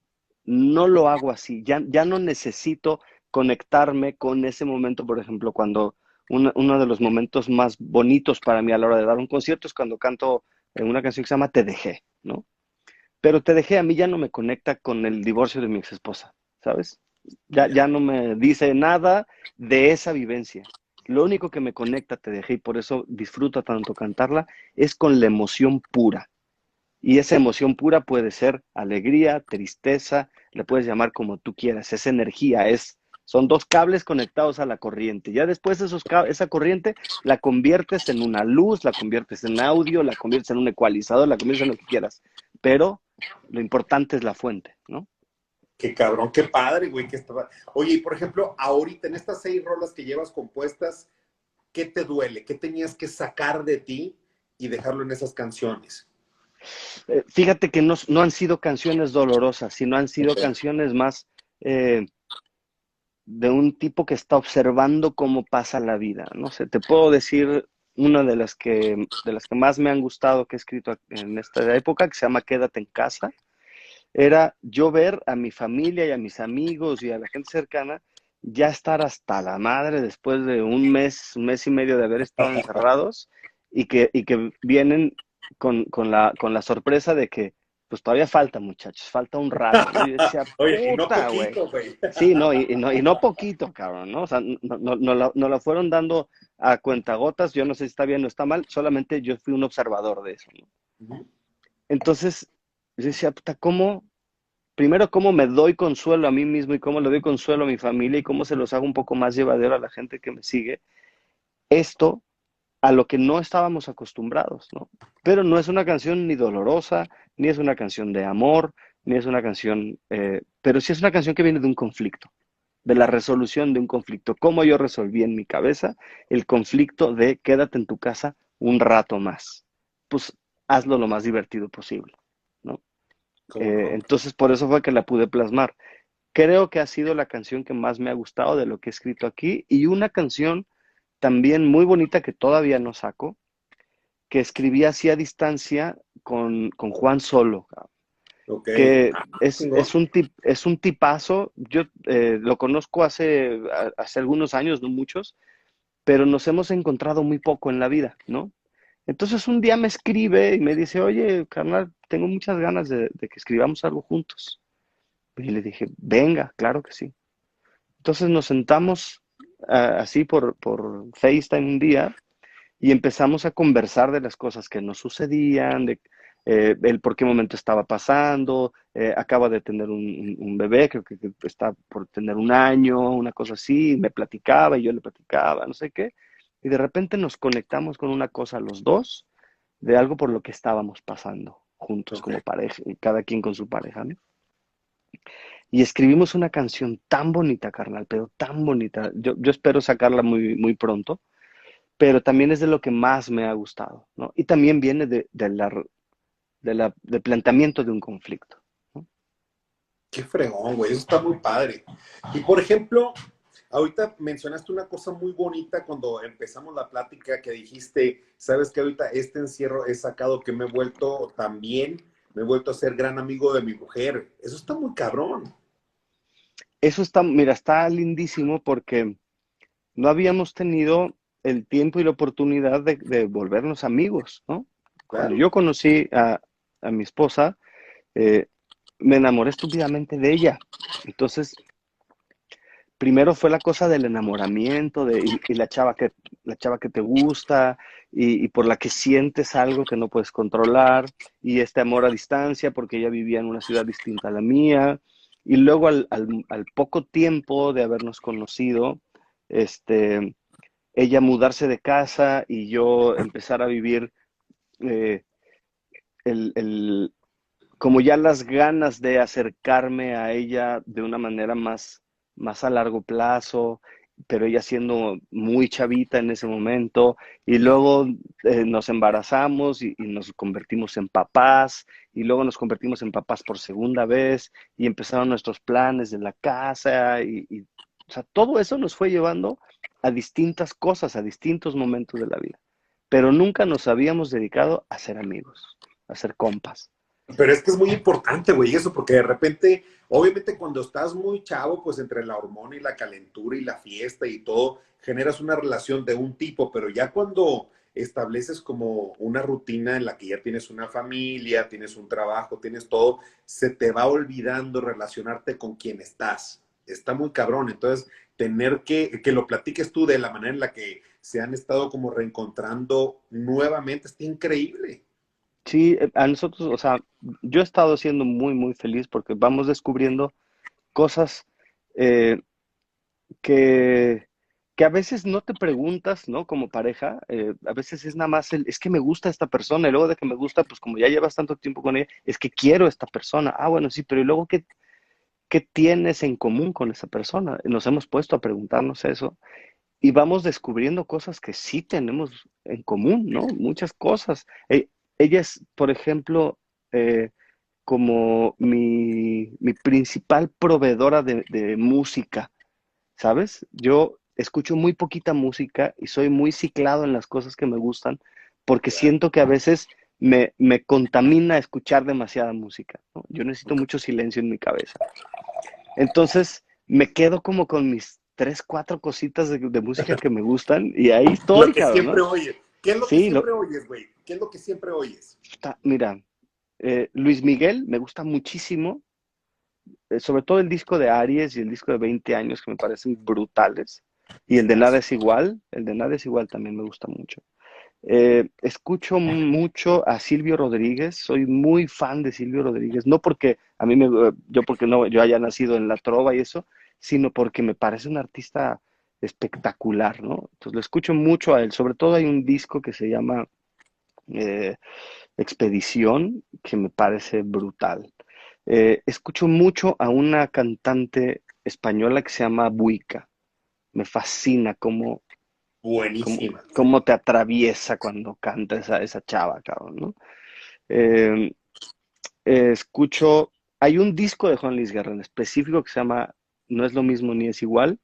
no lo hago así, ya no necesito conectarme con ese momento, por ejemplo, cuando uno de los momentos más bonitos para mí a la hora de dar un concierto es cuando canto una canción que se llama Te dejé, ¿no? Pero Te dejé a mí ya no me conecta con el divorcio de mi ex esposa, ¿sabes? Ya Ya. no me dice nada de esa vivencia. Lo único que me conecta Te dejé y por eso disfruto tanto cantarla es con la emoción pura. Y esa emoción pura puede ser alegría, tristeza, le puedes llamar como tú quieras, es energía, son dos cables conectados a la corriente. Ya después esa corriente la conviertes en una luz, la conviertes en audio, la conviertes en un ecualizador, la conviertes en lo que quieras. Pero lo importante es la fuente, ¿no? Qué cabrón, qué padre, güey, que estaba. Oye, y por ejemplo, ahorita en estas 6 rolas que llevas compuestas, ¿qué te duele? ¿Qué tenías que sacar de ti y dejarlo en esas canciones? Fíjate que no han sido canciones dolorosas, sino han sido Ok. canciones más eh, de un tipo que está observando cómo pasa la vida. No sé, te puedo decir una de las que más me han gustado que he escrito en esta época, que se llama Quédate en casa. Era yo ver a mi familia y a mis amigos y a la gente cercana ya estar hasta la madre después de un mes y medio de haber estado encerrados y que vienen con la sorpresa de que pues todavía falta, muchachos, falta un rato, ¿no? Yo decía, Oye, y no puta, güey. poquito, güey. Sí, no, y no poquito, cabrón, ¿no? O sea, no la fueron dando a cuentagotas, yo no sé si está bien o está mal, solamente yo fui un observador de eso, ¿no? Ujú. Entonces, yo decía, puta, primero, cómo me doy consuelo a mí mismo y cómo le doy consuelo a mi familia y cómo se los hago un poco más llevadero a la gente que me sigue. Esto a lo que no estábamos acostumbrados, ¿no? Pero no es una canción ni dolorosa, ni es una canción de amor, ni es una canción, pero sí es una canción que viene de un conflicto, de la resolución de un conflicto. Cómo yo resolví en mi cabeza el conflicto de quédate en tu casa un rato más. Pues hazlo lo más divertido posible, ¿no? ¿Cómo no? Entonces, por eso fue que la pude plasmar. Creo que ha sido la canción que más me ha gustado de lo que he escrito aquí y una canción también muy bonita que todavía no saco, que escribí así a distancia con Juan Solo, Ok. que Ah, es, chingón. es un es un tipazo. Yo lo conozco hace algunos años, no muchos, pero nos hemos encontrado muy poco en la vida, ¿no? Entonces un día me escribe y me dice, oye, carnal, tengo muchas ganas de que escribamos algo juntos. Y le dije, venga, claro que sí. Entonces nos sentamos así por FaceTime un día y empezamos a conversar de las cosas que nos sucedían, de el por qué momento estaba pasando, acaba de tener un bebé, creo que está por tener un año, una cosa así, y me platicaba y yo le platicaba, no sé qué, y de repente nos conectamos con una cosa los dos, de algo por lo que estábamos pasando juntos Ok. como pareja, y cada quien con su pareja, ¿no? Y escribimos una canción tan bonita, carnal, pero tan bonita. Yo espero sacarla muy, muy pronto, pero también es de lo que más me ha gustado, ¿no? Y también viene del planteamiento de un conflicto, ¿no? Qué fregón, güey. Eso está muy padre. Y por ejemplo, ahorita mencionaste una cosa muy bonita cuando empezamos la plática que dijiste, sabes que ahorita este encierro he sacado que me he vuelto también, me he vuelto a ser gran amigo de mi mujer. Eso está muy cabrón. Eso está, mira, está lindísimo porque no habíamos tenido el tiempo y la oportunidad de volvernos amigos, ¿no? Cuando Claro. yo conocí a mi esposa, eh, me enamoré estúpidamente de ella. Entonces, primero fue la cosa del enamoramiento y la chava que te gusta y por la que sientes algo que no puedes controlar y este amor a distancia porque ella vivía en una ciudad distinta a la mía y luego al poco tiempo de habernos conocido, este, ella mudarse de casa y yo empezar a vivir eh, el, el, como ya las ganas de acercarme a ella de una manera más a largo plazo, pero ella siendo muy chavita en ese momento, y luego nos embarazamos y nos convertimos en papás, y luego nos convertimos en papás por segunda vez, y empezaron nuestros planes de la casa, o sea, todo eso nos fue llevando a distintas cosas, a distintos momentos de la vida, pero nunca nos habíamos dedicado a ser amigos, a ser compas. Pero es que es muy importante, güey, eso, porque de repente, obviamente cuando estás muy chavo, pues entre la hormona y la calentura y la fiesta y todo, generas una relación de un tipo, pero ya cuando estableces como una rutina en la que ya tienes una familia, tienes un trabajo, tienes todo, se te va olvidando relacionarte con quien estás. Está muy cabrón, entonces tener que lo platiques tú de la manera en la que se han estado como reencontrando nuevamente, está increíble. Sí, a nosotros, o sea, yo he estado siendo muy, muy feliz porque vamos descubriendo cosas eh, que, que a veces no te preguntas, ¿no? Como pareja, a veces es nada más es que me gusta esta persona y luego de que me gusta, pues como ya llevas tanto tiempo con ella, es que quiero a esta persona. Ah, bueno, sí, pero ¿y luego qué tienes en común con esa persona? Nos hemos puesto a preguntarnos eso y vamos descubriendo cosas que sí tenemos en común, ¿no? Muchas cosas. Ella es, por ejemplo, eh, como mi principal proveedora de música, ¿sabes? Yo escucho muy poquita música y soy muy ciclado en las cosas que me gustan porque siento que a veces me contamina escuchar demasiada música, ¿no? Yo necesito mucho silencio en mi cabeza. Entonces me quedo como con mis tres, cuatro cositas de música que me gustan y ahí Lo estoy, que cabrón, siempre ¿no? oyes. ¿Qué es lo que Sí, siempre oyes, güey? ¿Qué es lo que siempre oyes? mira, Luis Miguel me gusta muchísimo, sobre todo el disco de Aries y el disco de 20 años que me parecen brutales. Y el de Nada Discaso. es igual, el de Nada es igual también me gusta mucho. Escucho mucho a Silvio Rodríguez, soy muy fan de Silvio Rodríguez, no porque a mí yo porque no, yo haya nacido en la trova y eso, sino porque me parece un artista espectacular, ¿no? Entonces lo escucho mucho a él, sobre todo hay un disco que se llama eh, Expedición, que me parece brutal. Escucho mucho a una cantante española que se llama Buica, me fascina Buenísima. cómo te atraviesa cuando canta esa chava, cabrón, ¿no? Eh, escucho, hay un disco de Juan Luis Guerra en específico que se llama No es lo mismo ni es igual,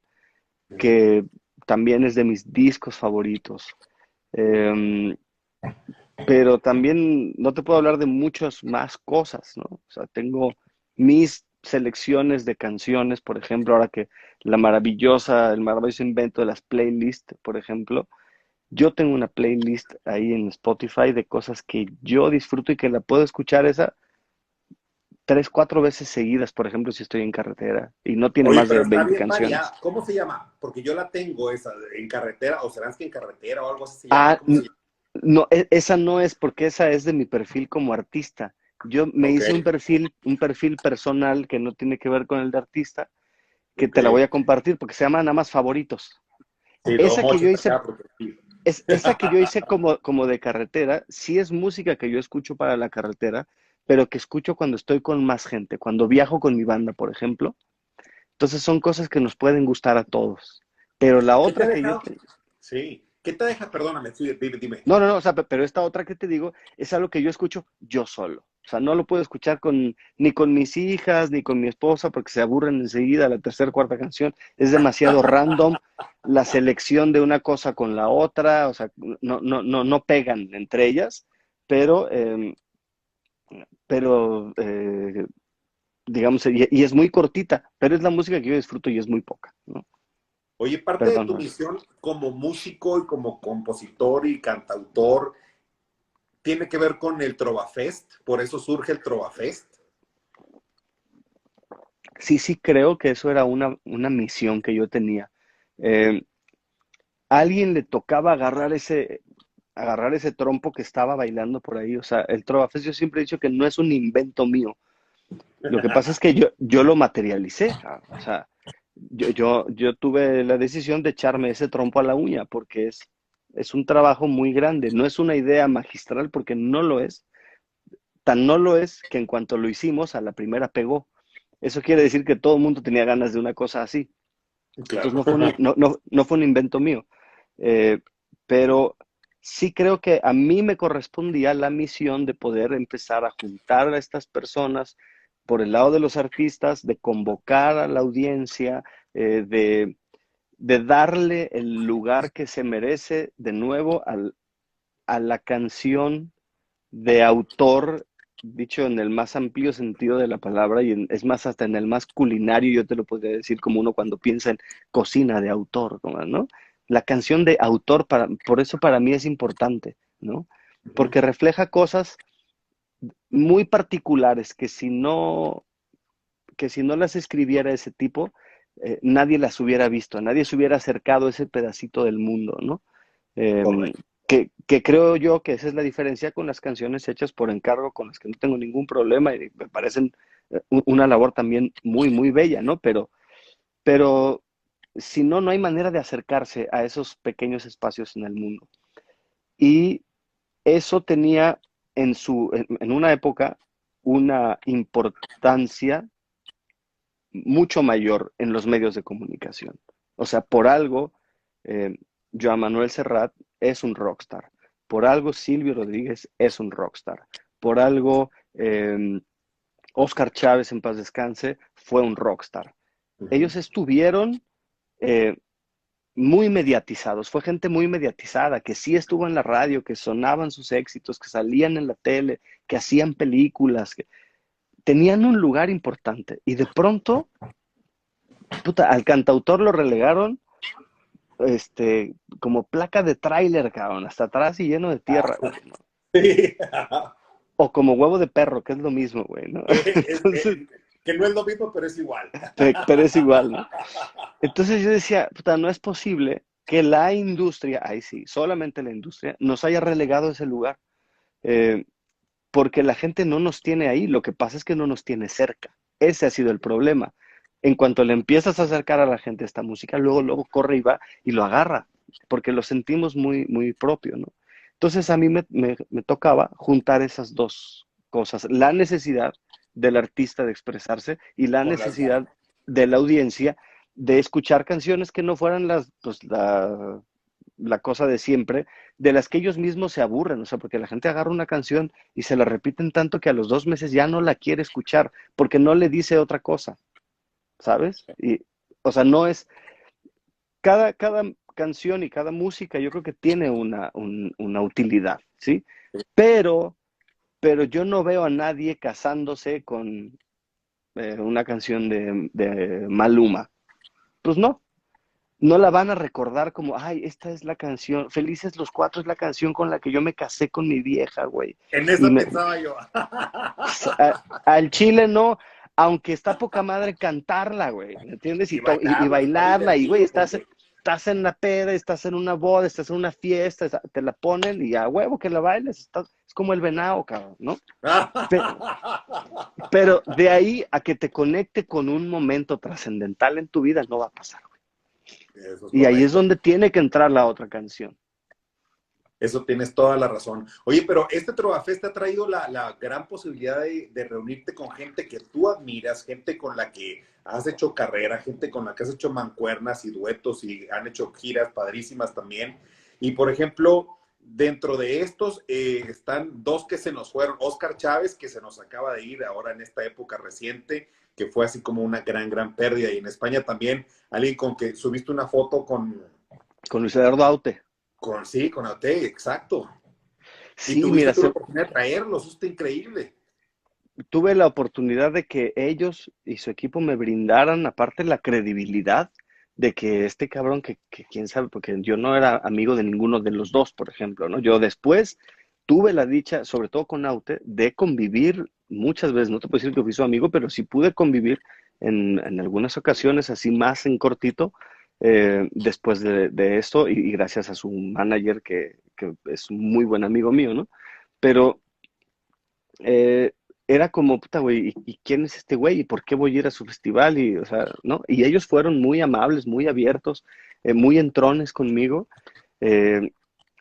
que también es de mis discos favoritos. Eh, pero también no te puedo hablar de muchas más cosas, ¿no? O sea, tengo mis selecciones de canciones, por ejemplo, ahora que el maravilloso invento de las playlists, por ejemplo, yo tengo una playlist ahí en Spotify de cosas que yo disfruto y que la puedo escuchar esa tres, cuatro veces seguidas, por ejemplo, si estoy en carretera y no tiene Oye, más de pero está 20 bien variada. canciones. ¿Cómo se llama? Porque yo la tengo esa en carretera, o será que en carretera o algo así se llama. Ah, ¿Cómo se llama? no, esa no es porque esa es de mi perfil como artista. Yo me Ok, hice un perfil personal que no tiene que ver con el de artista, que ok. te la voy a compartir porque se llama nada más favoritos. Sí, lo Esa que mocho yo está hice, acá porque sí. esa que yo hice como de carretera, sí es música que yo escucho para la carretera, pero que escucho cuando estoy con más gente, cuando viajo con mi banda, por ejemplo. Entonces son cosas que nos pueden gustar a todos. Pero la ¿Qué te ha otra que yo dejado? te... Sí. ¿Qué te deja? Perdóname, sí, dime, dime. No, no, no, o sea, pero esta otra que te digo es algo que yo escucho yo solo. O sea, no lo puedo escuchar ni con mis hijas, ni con mi esposa, porque se aburren enseguida la tercera, cuarta canción. Es demasiado random la selección de una cosa con la otra, o sea, no pegan entre ellas, pero, pero digamos, y es muy cortita, pero es la música que yo disfruto y es muy poca, ¿no? Oye, parte de Perdón, tu ¿no? misión como músico y como compositor y cantautor tiene que ver con el Trovafest, por eso surge el Trovafest. Sí, sí creo que eso era una misión que yo tenía. Eh, a alguien le tocaba agarrar ese trompo que estaba bailando por ahí. O sea, el Trovafest yo siempre he dicho que no es un invento mío. Lo que pasa es que yo lo materialicé. O sea, yo tuve la decisión de echarme ese trompo a la uña porque es un trabajo muy grande. No es una idea magistral porque no lo es. Tan no lo es que en cuanto lo hicimos, a la primera pegó. Eso quiere decir que todo el mundo tenía ganas de una cosa así. Entonces Claro. no fue un invento mío. Eh, pero sí creo que a mí me correspondía la misión de poder empezar a juntar a estas personas por el lado de los artistas, de convocar a la audiencia, de de darle el lugar que se merece de nuevo a la canción de autor, dicho en el más amplio sentido de la palabra, y es más, hasta en el más culinario, yo te lo podría decir como uno cuando piensa en cocina de autor, ¿no? La canción de autor, por eso para mí es importante, ¿no? Ujú. Porque refleja cosas muy particulares que si no las escribiera ese tipo, nadie las hubiera visto, nadie se hubiera acercado a ese pedacito del mundo, ¿no? Eh, Correcto. que creo yo que esa es la diferencia con las canciones hechas por encargo, con las que no tengo ningún problema y me parecen una labor también muy, muy bella, ¿no? Pero si no, no hay manera de acercarse a esos pequeños espacios en el mundo. Y eso tenía en una época una importancia mucho mayor en los medios de comunicación. O sea, por algo, eh, Joan Manuel Serrat es un rockstar. Por algo, Silvio Rodríguez es un rockstar. Por algo, Oscar Chávez, en paz descanse, fue un rockstar. Ujú. Ellos estuvieron eh, muy mediatizados, fue gente muy mediatizada, que sí estuvo en la radio, que sonaban sus éxitos, que salían en la tele, que hacían películas, que tenían un lugar importante. Y de pronto puta, al cantautor lo relegaron, como placa de tráiler, cabrón, hasta atrás y lleno de tierra, güey, ¿no? Sí. O como huevo de perro, que es lo mismo, güey, ¿no? Entonces, Que no es lo mismo, pero es igual. pero es igual, ¿no? Entonces yo decía, puta, no es posible que la industria, ahí sí, solamente la industria, nos haya relegado a ese lugar, eh, porque la gente no nos tiene ahí, lo que pasa es que no nos tiene cerca. Ese ha sido el problema. En cuanto le empiezas a acercar a la gente esta música, luego corre y va y lo agarra, porque lo sentimos muy, muy propio, ¿no? Entonces a mí me tocaba juntar esas dos cosas, la necesidad del artista de expresarse y la Con las ganas. necesidad de la audiencia de escuchar canciones que no fueran la cosa de siempre, de las que ellos mismos se aburren, o sea, porque la gente agarra una canción y se la repiten tanto que a los 2 meses ya no la quiere escuchar, porque no le dice otra cosa, ¿sabes? Y, o sea, no es, cada canción y cada música yo creo que tiene una utilidad, ¿sí? Pero, pero yo no veo a nadie casándose con una canción de Maluma. Pues no la van a recordar como, ay, esta es la canción, Felices los Cuatro es la canción con la que yo me casé con mi vieja, güey. En Y esa pensaba yo. al chile no, aunque está poca madre cantarla, güey, ¿me entiendes? Y Y bailarla, está bailarla, y güey, divertido porque estás en la peda, estás en una boda, estás en una fiesta, te la ponen y a huevo que la bailes, es como el venado, cabrón, ¿no? Pe- pero de ahí a que te conecte con un momento trascendental en tu vida, no va a pasar, güey. Eso es Y ahí es correcto. donde tiene que entrar la otra canción. Eso tienes toda la razón. Oye, pero este Trovafest te ha traído la gran posibilidad de reunirte con gente que tú admiras, gente con la que has hecho carrera, gente con la que has hecho mancuernas y duetos y han hecho giras padrísimas también. Y por ejemplo, dentro de estos están dos que se nos fueron. Oscar Chávez, que se nos acaba de ir ahora en esta época reciente, que fue así como una gran pérdida. Y en España también, alguien con que subiste una foto Con Luis Eduardo Aute. sí, con Aute, exacto. Y Sí, tuviste mira, tú la oportunidad de traerlos, eso está increíble. tuve la oportunidad de que ellos y su equipo me brindaran, aparte, la credibilidad de que este cabrón, que quién sabe, porque yo no era amigo de ninguno de los dos, por ejemplo, ¿no? Yo después tuve la dicha, sobre todo con Aute, de convivir muchas veces, no te puedo decir que fui su amigo, pero sí pude convivir en algunas ocasiones, así más en cortito, después de esto, y gracias a su manager, que es un muy buen amigo mío, ¿no? Pero eh, era como, puta, güey, ¿y quién es este güey? ¿Y por qué voy a ir a su festival? Y, o sea, ¿no? Y ellos fueron muy amables, muy abiertos, muy entrones conmigo. eh,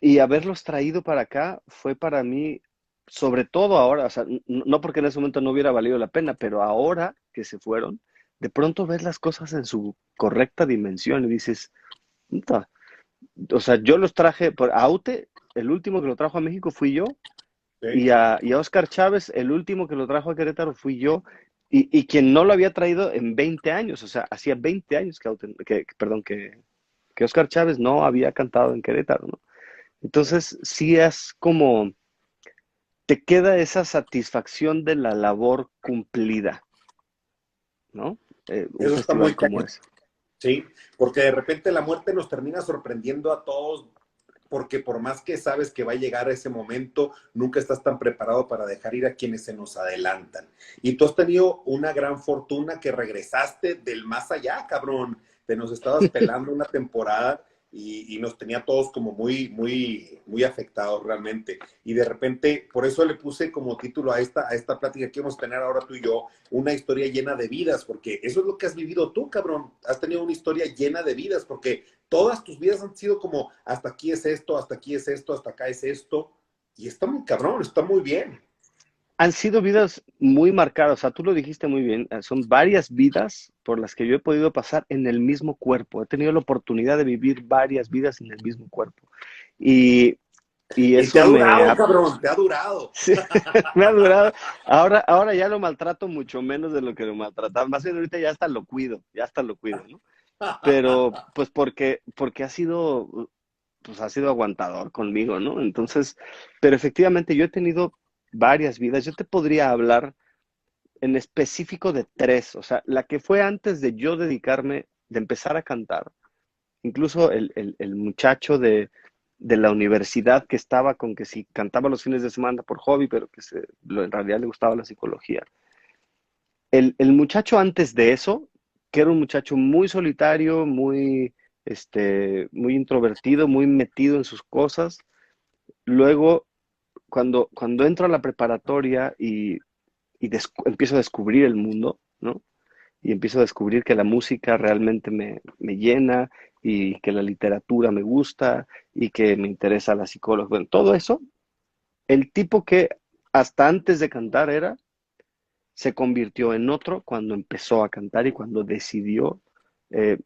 y haberlos traído para acá fue para mí, sobre todo ahora, o sea, no porque en ese momento no hubiera valido la pena, pero ahora que se fueron, de pronto ves las cosas en su correcta dimensión y dices, puta, o sea, yo los traje por Aute, el último que lo trajo a México fui yo, ¿Sí? y a Oscar Chávez, el último que lo trajo a Querétaro fui yo, y quien no lo había traído en 20 años, o sea, hacía 20 años perdón, que Óscar Chávez no había cantado en Querétaro, ¿no? Entonces, sí es como, te queda esa satisfacción de la labor cumplida, ¿no? Un Eso está muy festival como cañón. ese. Sí, porque de repente la muerte nos termina sorprendiendo a todos, porque por más que sabes que va a llegar ese momento, nunca estás tan preparado para dejar ir a quienes se nos adelantan. Y tú has tenido una gran fortuna que regresaste del más allá, cabrón. Te nos estabas pelando una temporada y nos tenía todos como muy afectados realmente. Y de repente, por eso le puse como título a esta plática que vamos a tener ahora tú y yo, una historia llena de vidas, porque eso es lo que has vivido tú, cabrón. Has tenido una historia llena de vidas, porque todas tus vidas han sido como, hasta aquí es esto, hasta aquí es esto, hasta acá es esto. Y está muy cabrón, está muy bien. Han sido vidas muy marcadas, o sea, tú lo dijiste muy bien, son varias vidas por las que yo he podido pasar en el mismo cuerpo. He tenido la oportunidad de vivir varias vidas en el mismo cuerpo. Y, y Y te eso ha me durado, ha, cabrón, te ha durado. sí, me ha durado. Ahora ya lo maltrato mucho menos de lo que lo maltrataba. Más bien ahorita ya hasta lo cuido, ¿no? Pero pues porque pues ha sido aguantador conmigo, ¿no? Entonces, pero efectivamente yo he tenido varias vidas. Yo te podría hablar en específico de tres, o sea, la que fue antes de yo dedicarme, de empezar a cantar, incluso el muchacho de la universidad que estaba con que si cantaba los fines de semana por hobby, pero que en realidad le gustaba la psicología. El muchacho antes de eso, que era un muchacho muy solitario, muy introvertido, muy metido en sus cosas, luego cuando entro a la preparatoria y empiezo a descubrir el mundo, ¿no? Y empiezo a descubrir que la música realmente me llena y que la literatura me gusta y que me interesa la psicología. Bueno, todo eso, el tipo que hasta antes de cantar se convirtió en otro cuando empezó a cantar y cuando decidió eh,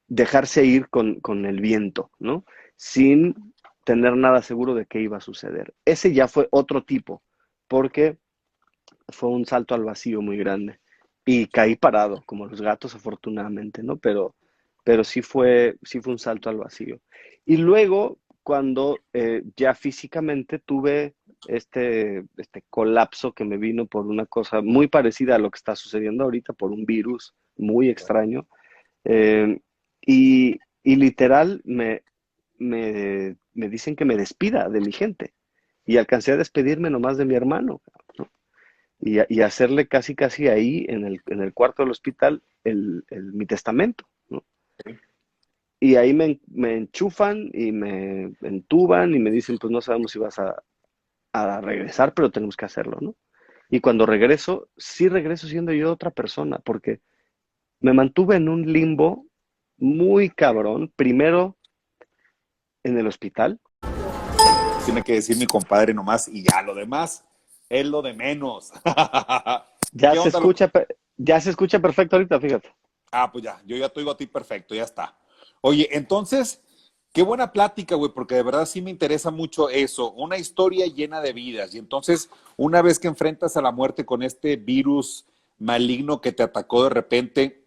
dejarse ir con el viento, ¿no? Sin tener nada seguro de qué iba a suceder. Ese ya fue otro tipo, porque fue un salto al vacío muy grande. Y caí parado, como los gatos, afortunadamente, ¿no? Pero sí fue un salto al vacío. Y luego, cuando ya físicamente tuve este colapso que me vino por una cosa muy parecida a lo que está sucediendo ahorita, por un virus muy extraño, eh, y literal me dicen que me despida de mi gente. Y alcancé a despedirme nomás de mi hermano, ¿no? Y hacerle casi casi ahí en el cuarto del hospital mi testamento, ¿no? Y ahí me enchufan y me entuban y me dicen, pues no sabemos si vas a regresar, pero tenemos que hacerlo, ¿no? Y cuando regreso, sí regreso siendo yo otra persona, porque me mantuve en un limbo muy cabrón, primero en el hospital. Tiene que decir mi compadre nomás y ya lo demás es lo de menos. Ya ¿Qué se onda, loco? escucha, ya se escucha perfecto ahorita, fíjate. Ah, pues ya, yo ya te oigo a ti perfecto, ya está. Oye, entonces, qué buena plática, güey, porque de verdad sí me interesa mucho eso, una historia llena de vidas. Y entonces, una vez que enfrentas a la muerte con este virus maligno que te atacó de repente,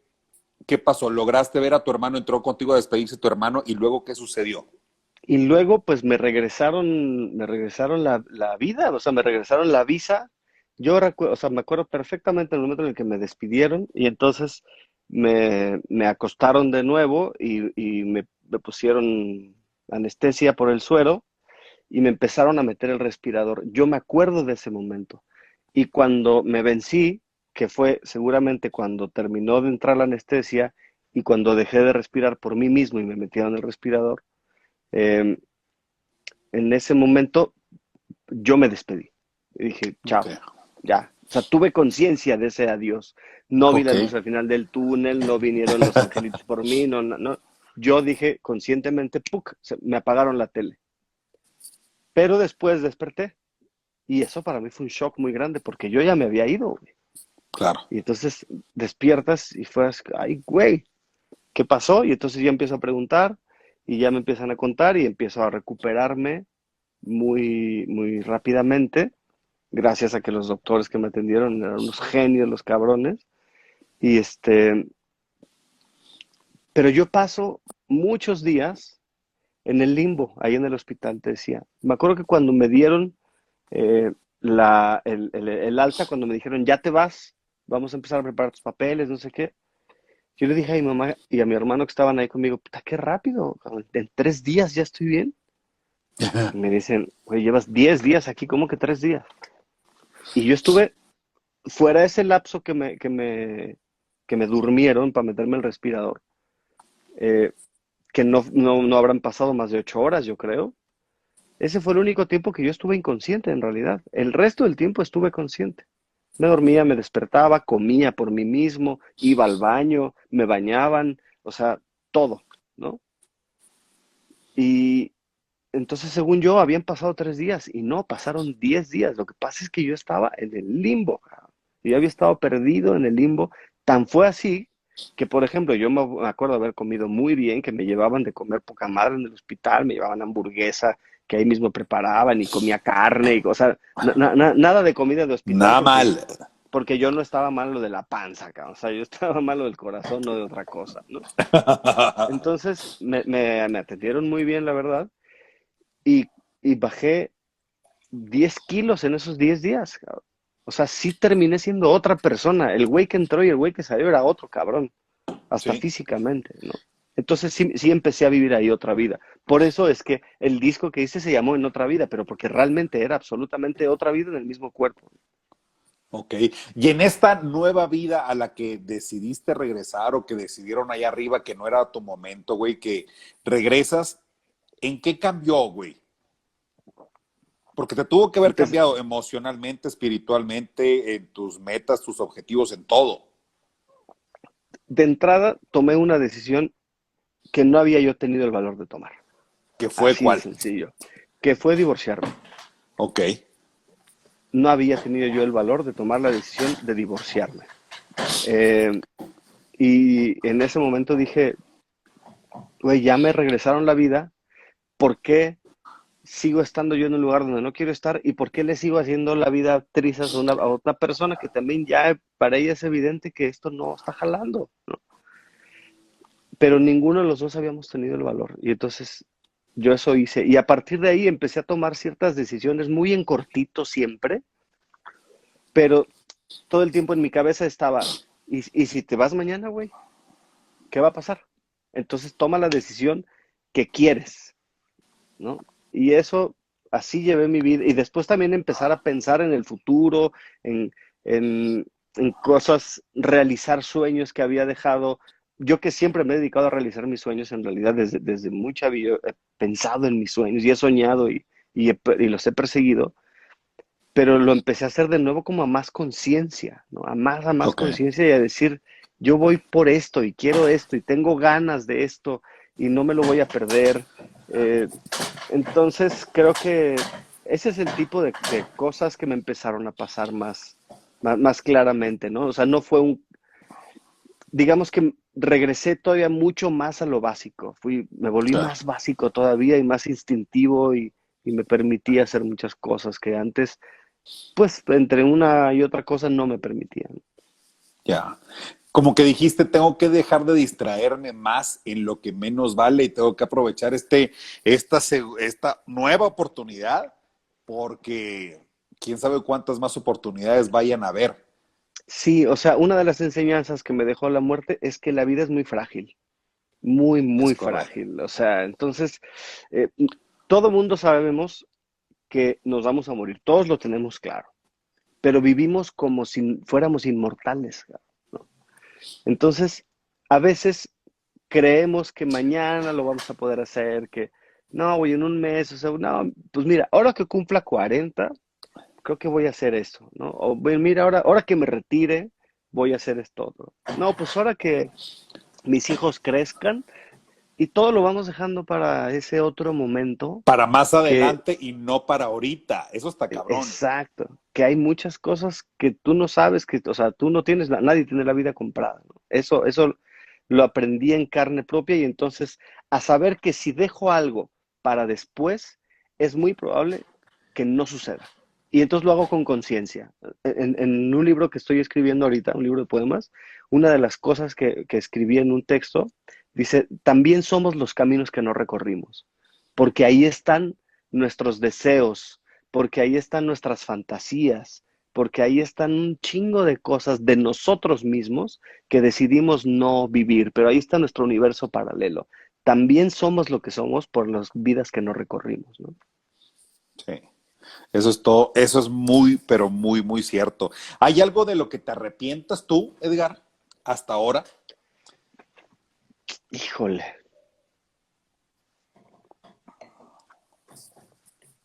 ¿qué pasó? ¿Lograste ver a tu hermano? ¿Entró contigo a despedirse tu hermano? ¿Y luego qué sucedió? Y luego, pues me regresaron la vida, o sea, me regresaron la visa. Yo recuerdo, o sea, me acuerdo perfectamente el momento en el que me despidieron y entonces me acostaron de nuevo y me pusieron anestesia por el suero y me empezaron a meter el respirador. Yo me acuerdo de ese momento. Y cuando me vencí, que fue seguramente cuando terminó de entrar la anestesia y cuando dejé de respirar por mí mismo y me metieron el respirador, eh, en ese momento yo me despedí. Y dije, Ok, chao, ya. O sea, tuve conciencia de ese adiós. No vi ok, la luz al final del túnel, no vinieron los angelitos por mí, no, no, no. Yo dije conscientemente, ¡puc! Me apagaron la tele. Pero después desperté. Y eso para mí fue un shock muy grande porque yo ya me había ido, güey. claro. Y entonces despiertas y fue así, ay, güey, ¿qué pasó? Y entonces ya empiezo a preguntar y ya me empiezan a contar y empiezo a recuperarme muy rápidamente, gracias a que los doctores que me atendieron eran unos genios, los cabrones. Y Pero yo paso muchos días en el limbo, ahí en el hospital, te decía. Me acuerdo que cuando me dieron el alta, cuando me dijeron, ya te vas, vamos a empezar a preparar tus papeles, no sé qué. Yo le dije a mi mamá y a mi hermano que estaban ahí conmigo, puta, qué rápido, cabrón, en 3 días ya estoy bien. Y me dicen, güey, llevas 10 días aquí, ¿cómo que 3 días? Y yo estuve fuera de ese lapso que me durmieron para meterme el respirador, eh, que no habrán pasado más de 8 horas, yo creo. Ese fue el único tiempo que yo estuve inconsciente, en realidad. El resto del tiempo estuve consciente. Me dormía, me despertaba, comía por mí mismo, iba al baño, me bañaban, o sea, todo, ¿no? Y entonces, según yo, habían pasado 3 días y no, pasaron 10 días. Lo que pasa es que yo estaba en el limbo, cabrón. Yo había estado perdido en el limbo. Tan fue así que, por ejemplo, yo me acuerdo haber comido muy bien, que me llevaban de comer poca madre en el hospital, me llevaban hamburguesa que ahí mismo preparaban y comía carne, o sea, nada de comida de hospital Nada mal. porque yo no estaba malo de la panza, cabrón. O sea, yo estaba malo del corazón, no de otra cosa, ¿no? Entonces, me atendieron muy bien, la verdad, y, y bajé 10 kilos en esos 10 días, cabrón. O sea, sí terminé siendo otra persona. El güey que entró y el güey que salió era otro cabrón, hasta Sí. físicamente, ¿no? Entonces sí empecé a vivir ahí otra vida. Por eso es que el disco que hice se llamó En Otra Vida, pero porque realmente era absolutamente otra vida en el mismo cuerpo. Ok. Y en esta nueva vida a la que decidiste regresar o que decidieron allá arriba que no era tu momento, güey, que regresas, ¿en qué cambió, güey? Porque te tuvo que haber Entonces, cambiado emocionalmente, espiritualmente, en tus metas, tus objetivos, en todo. de entrada tomé una decisión que no había yo tenido el valor de tomar. ¿Qué fue Así de cuál? sencillo. Que fue divorciarme. Ok. No había tenido yo el valor de tomar la decisión de divorciarme. Eh, y en ese momento dije, güey, ya me regresaron la vida, ¿por qué sigo estando yo en un lugar donde no quiero estar? ¿Y por qué le sigo haciendo la vida trizas a otra persona que también ya para ella es evidente que esto no está jalando, ¿no? Pero ninguno de los dos habíamos tenido el valor. Y entonces yo eso hice. Y a partir de ahí empecé a tomar ciertas decisiones muy en cortito siempre, pero todo el tiempo en mi cabeza estaba, ¿y si te vas mañana, güey? ¿Qué va a pasar? Entonces toma la decisión que quieres, ¿no? Y eso, así llevé mi vida. Y después también empezar a pensar en el futuro, en, en cosas, realizar sueños que había dejado. Yo que siempre me he dedicado a realizar mis sueños, en realidad desde muy chavillo he pensado en mis sueños y he soñado y los he perseguido, pero lo empecé a hacer de nuevo como a más conciencia, ¿no? A más Ok. conciencia y a decir, yo voy por esto y quiero esto y tengo ganas de esto y no me lo voy a perder. Eh, entonces creo que ese es el tipo de cosas que me empezaron a pasar más claramente, ¿no? O sea, no fue digamos que regresé todavía mucho más a lo básico, me volví Claro. más básico todavía y más instintivo y me permití hacer muchas cosas que antes, pues entre una y otra cosa no me permitían. Ya. Como que dijiste, tengo que dejar de distraerme más en lo que menos vale y tengo que aprovechar esta nueva oportunidad porque quién sabe cuántas más oportunidades vayan a haber. Sí, o sea, una de las enseñanzas que me dejó la muerte es que la vida es muy frágil, muy, Es muy correcto. frágil. O sea, entonces, eh, todo mundo sabemos que nos vamos a morir, todos lo tenemos claro, pero vivimos como si fuéramos inmortales, ¿no? Entonces, a veces creemos que mañana lo vamos a poder hacer, que no, güey, en un mes, o sea, no, pues mira, ahora que cumpla 40 creo que voy a hacer eso, ¿no? O bueno, mira, ahora que me retire, voy a hacer esto otro. No, pues ahora que mis hijos crezcan y todo lo vamos dejando para ese otro momento Para más que, adelante y no para ahorita. Eso está cabrón. exacto, que hay muchas cosas que tú no sabes, o sea, tú no tienes, nadie tiene la vida comprada, ¿no? Eso lo aprendí en carne propia y entonces a saber que si dejo algo para después, es muy probable que no suceda. Y entonces lo hago con conciencia. En un libro que estoy escribiendo ahorita, un libro de poemas, una de las cosas que escribí en un texto Dice, también somos los caminos que no recorrimos, porque ahí están nuestros deseos, porque ahí están nuestras fantasías, porque ahí están un chingo de cosas de nosotros mismos que decidimos no vivir, pero ahí está nuestro universo paralelo. También somos lo que somos por las vidas que no recorrimos, ¿no? Sí. Eso es todo, eso es muy, pero muy, muy cierto. ¿Hay algo de lo que te arrepientas tú, Edgar, hasta ahora? Híjole.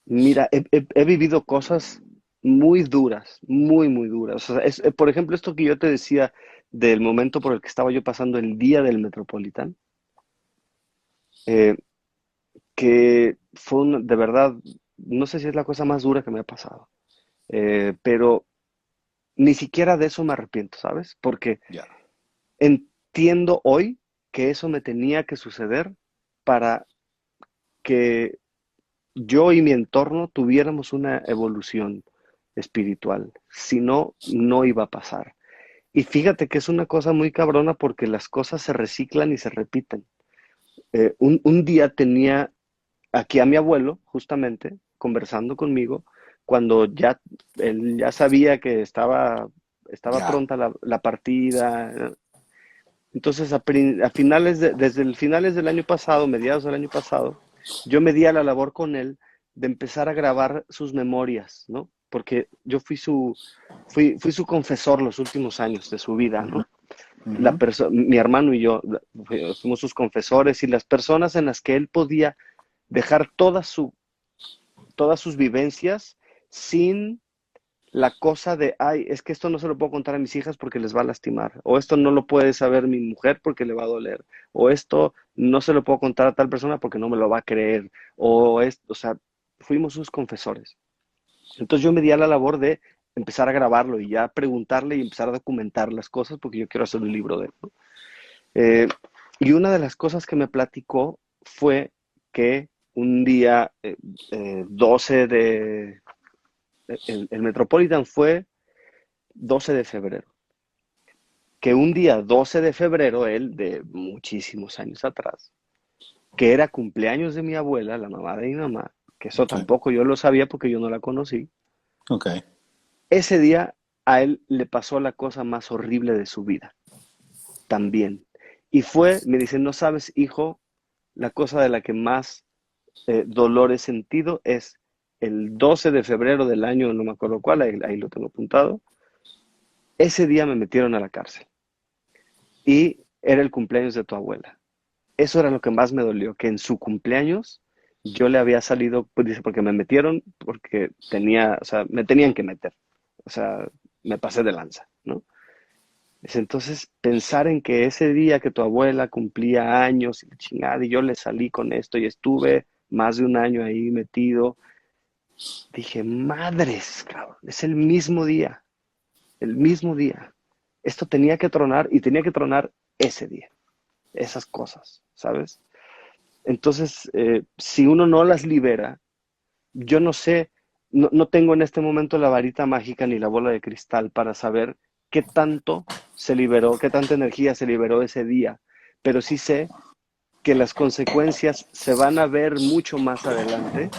Mira, he vivido cosas muy duras, muy, muy duras. O sea, por ejemplo, esto que yo te decía del momento por el que estaba yo pasando el día del Metropolitan, eh, que fue de verdad, no sé si es la cosa más dura que me ha pasado, pero ni siquiera de eso me arrepiento, ¿sabes? Porque Ya. entiendo hoy que eso me tenía que suceder para que yo y mi entorno tuviéramos una evolución espiritual. Si no, no iba a pasar. Y fíjate que es una cosa muy cabrona porque las cosas se reciclan y se repiten. Un día tenía aquí a mi abuelo, justamente, conversando conmigo, cuando ya él ya sabía que estaba Ya. pronta la partida. Entonces, a finales desde el finales del año pasado, mediados del año pasado, yo me di a la labor con él de empezar a grabar sus memorias, ¿no? Porque yo fui su confesor los últimos años de su vida, Ujú, ¿no? ujú. Mi hermano y yo fuimos sus confesores y las personas en las que él podía dejar todas sus vivencias sin la cosa de, ay, es que esto no se lo puedo contar a mis hijas porque les va a lastimar, o esto no lo puede saber mi mujer porque le va a doler, o esto no se lo puedo contar a tal persona porque no me lo va a creer, o sea, fuimos sus confesores. Entonces yo me di a la labor de empezar a grabarlo y ya preguntarle y empezar a documentar las cosas porque yo quiero hacer un libro de él, ¿no? Eh, y una de las cosas que me platicó fue que un día 12 el Metropolitan fue 12 de febrero, que un día 12 de febrero, él de muchísimos años atrás, que era cumpleaños de mi abuela, la mamá de mi mamá, que eso Sí. tampoco yo lo sabía porque yo no la conocí, Ok. ese día a él le pasó la cosa más horrible de su vida, también. Y me dice, no sabes, hijo, la cosa de la que más dolor he sentido es el 12 de febrero del año, no me acuerdo cuál, ahí lo tengo apuntado, ese día me metieron a la cárcel y era el cumpleaños de tu abuela. Eso era lo que más me dolió, que en su cumpleaños yo le había salido, pues dice, porque me metieron, porque o sea, me tenían que meter, o sea, me pasé de lanza, ¿no? Dice, entonces, pensar en que ese día que tu abuela cumplía años y la chingada, y yo le salí con esto y estuve más de un año ahí metido, dije, madres, cabrón, es el mismo día, el mismo día. Esto tenía que tronar y tenía que tronar ese día, esas cosas, ¿sabes? Entonces, si uno no las libera, yo no sé, no tengo en este momento la varita mágica ni la bola de cristal para saber qué tanto se liberó, qué tanta energía se liberó ese día, pero sí sé que las consecuencias se van a ver mucho más adelante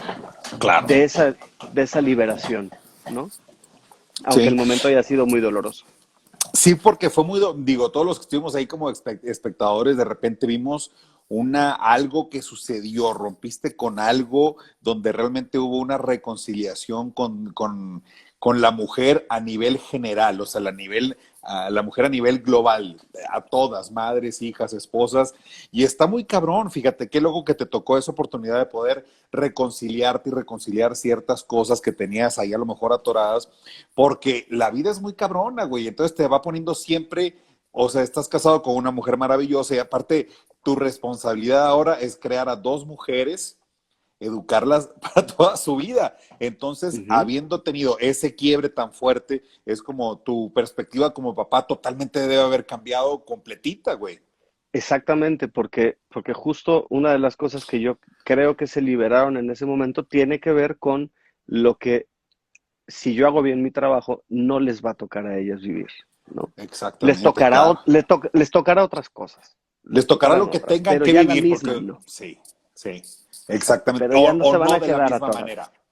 Claro. de esa liberación, ¿no? Aunque el Sí. momento haya sido muy doloroso. Sí, porque fue muy, digo, todos los que estuvimos ahí como espectadores, de repente vimos algo que sucedió, rompiste con algo donde realmente hubo una reconciliación con la mujer a nivel general, o sea, la mujer a nivel global, a todas, madres, hijas, esposas, y está muy cabrón, fíjate, qué loco que te tocó esa oportunidad de poder reconciliarte y reconciliar ciertas cosas que tenías ahí a lo mejor atoradas porque la vida es muy cabrona, güey. Entonces te va poniendo siempre, o sea, estás casado con una mujer maravillosa y aparte tu responsabilidad ahora es crear a dos mujeres, educarlas para toda su vida. Entonces, Ujú. habiendo tenido ese quiebre tan fuerte, es como tu perspectiva como papá totalmente debe haber cambiado completita, güey. Exactamente, porque justo una de las cosas que yo creo que se liberaron en ese momento tiene que ver con lo que, si yo hago bien mi trabajo, no les va a tocar a ellas vivir, ¿no? Les Exactamente, tocará, claro. les tocará otras cosas, Les tocará otra lo que otra, tengan pero que ya la vivir, misma porque no. sí, sí, exactamente. Pero ya no O se van no a de la quedar misma atoradas. manera. Claro,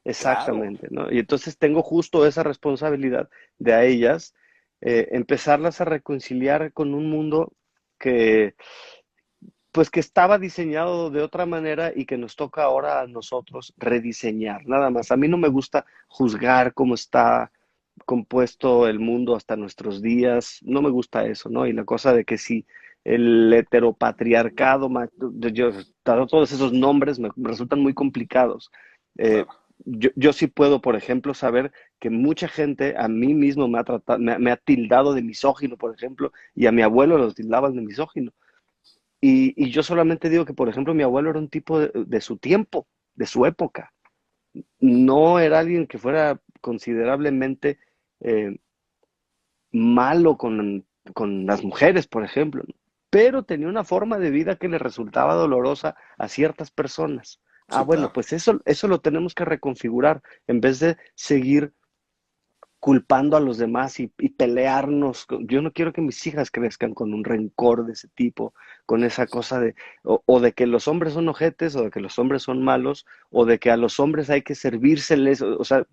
Exactamente, ¿no? Y entonces tengo justo esa responsabilidad de a ellas empezarlas a reconciliar con un mundo que, pues que estaba diseñado de otra manera y que nos toca ahora a nosotros rediseñar, nada más. A mí no me gusta juzgar cómo está compuesto el mundo hasta nuestros días, no me gusta eso, ¿no? Y la cosa de que si el heteropatriarcado, todos esos nombres me resultan muy complicados. Eh, claro. yo sí puedo, por ejemplo, saber que mucha gente a mí mismo me ha tratado, me ha tildado de misógino, por ejemplo, y a mi abuelo los tildaban de misógino. Y yo solamente digo que, por ejemplo, mi abuelo era un tipo de su tiempo, de su época. No era alguien que fuera considerablemente eh, malo con las mujeres, por ejemplo, ¿no? Pero tenía una forma de vida que le resultaba dolorosa a ciertas personas. Ah, Sí, bueno, claro. pues eso lo tenemos que reconfigurar en vez de seguir culpando a los demás y pelearnos. Yo no quiero que mis hijas crezcan con un rencor de ese tipo, con esa cosa de, o de que los hombres son ojetes, o de que los hombres son malos, o de que a los hombres hay que servírseles, o sea,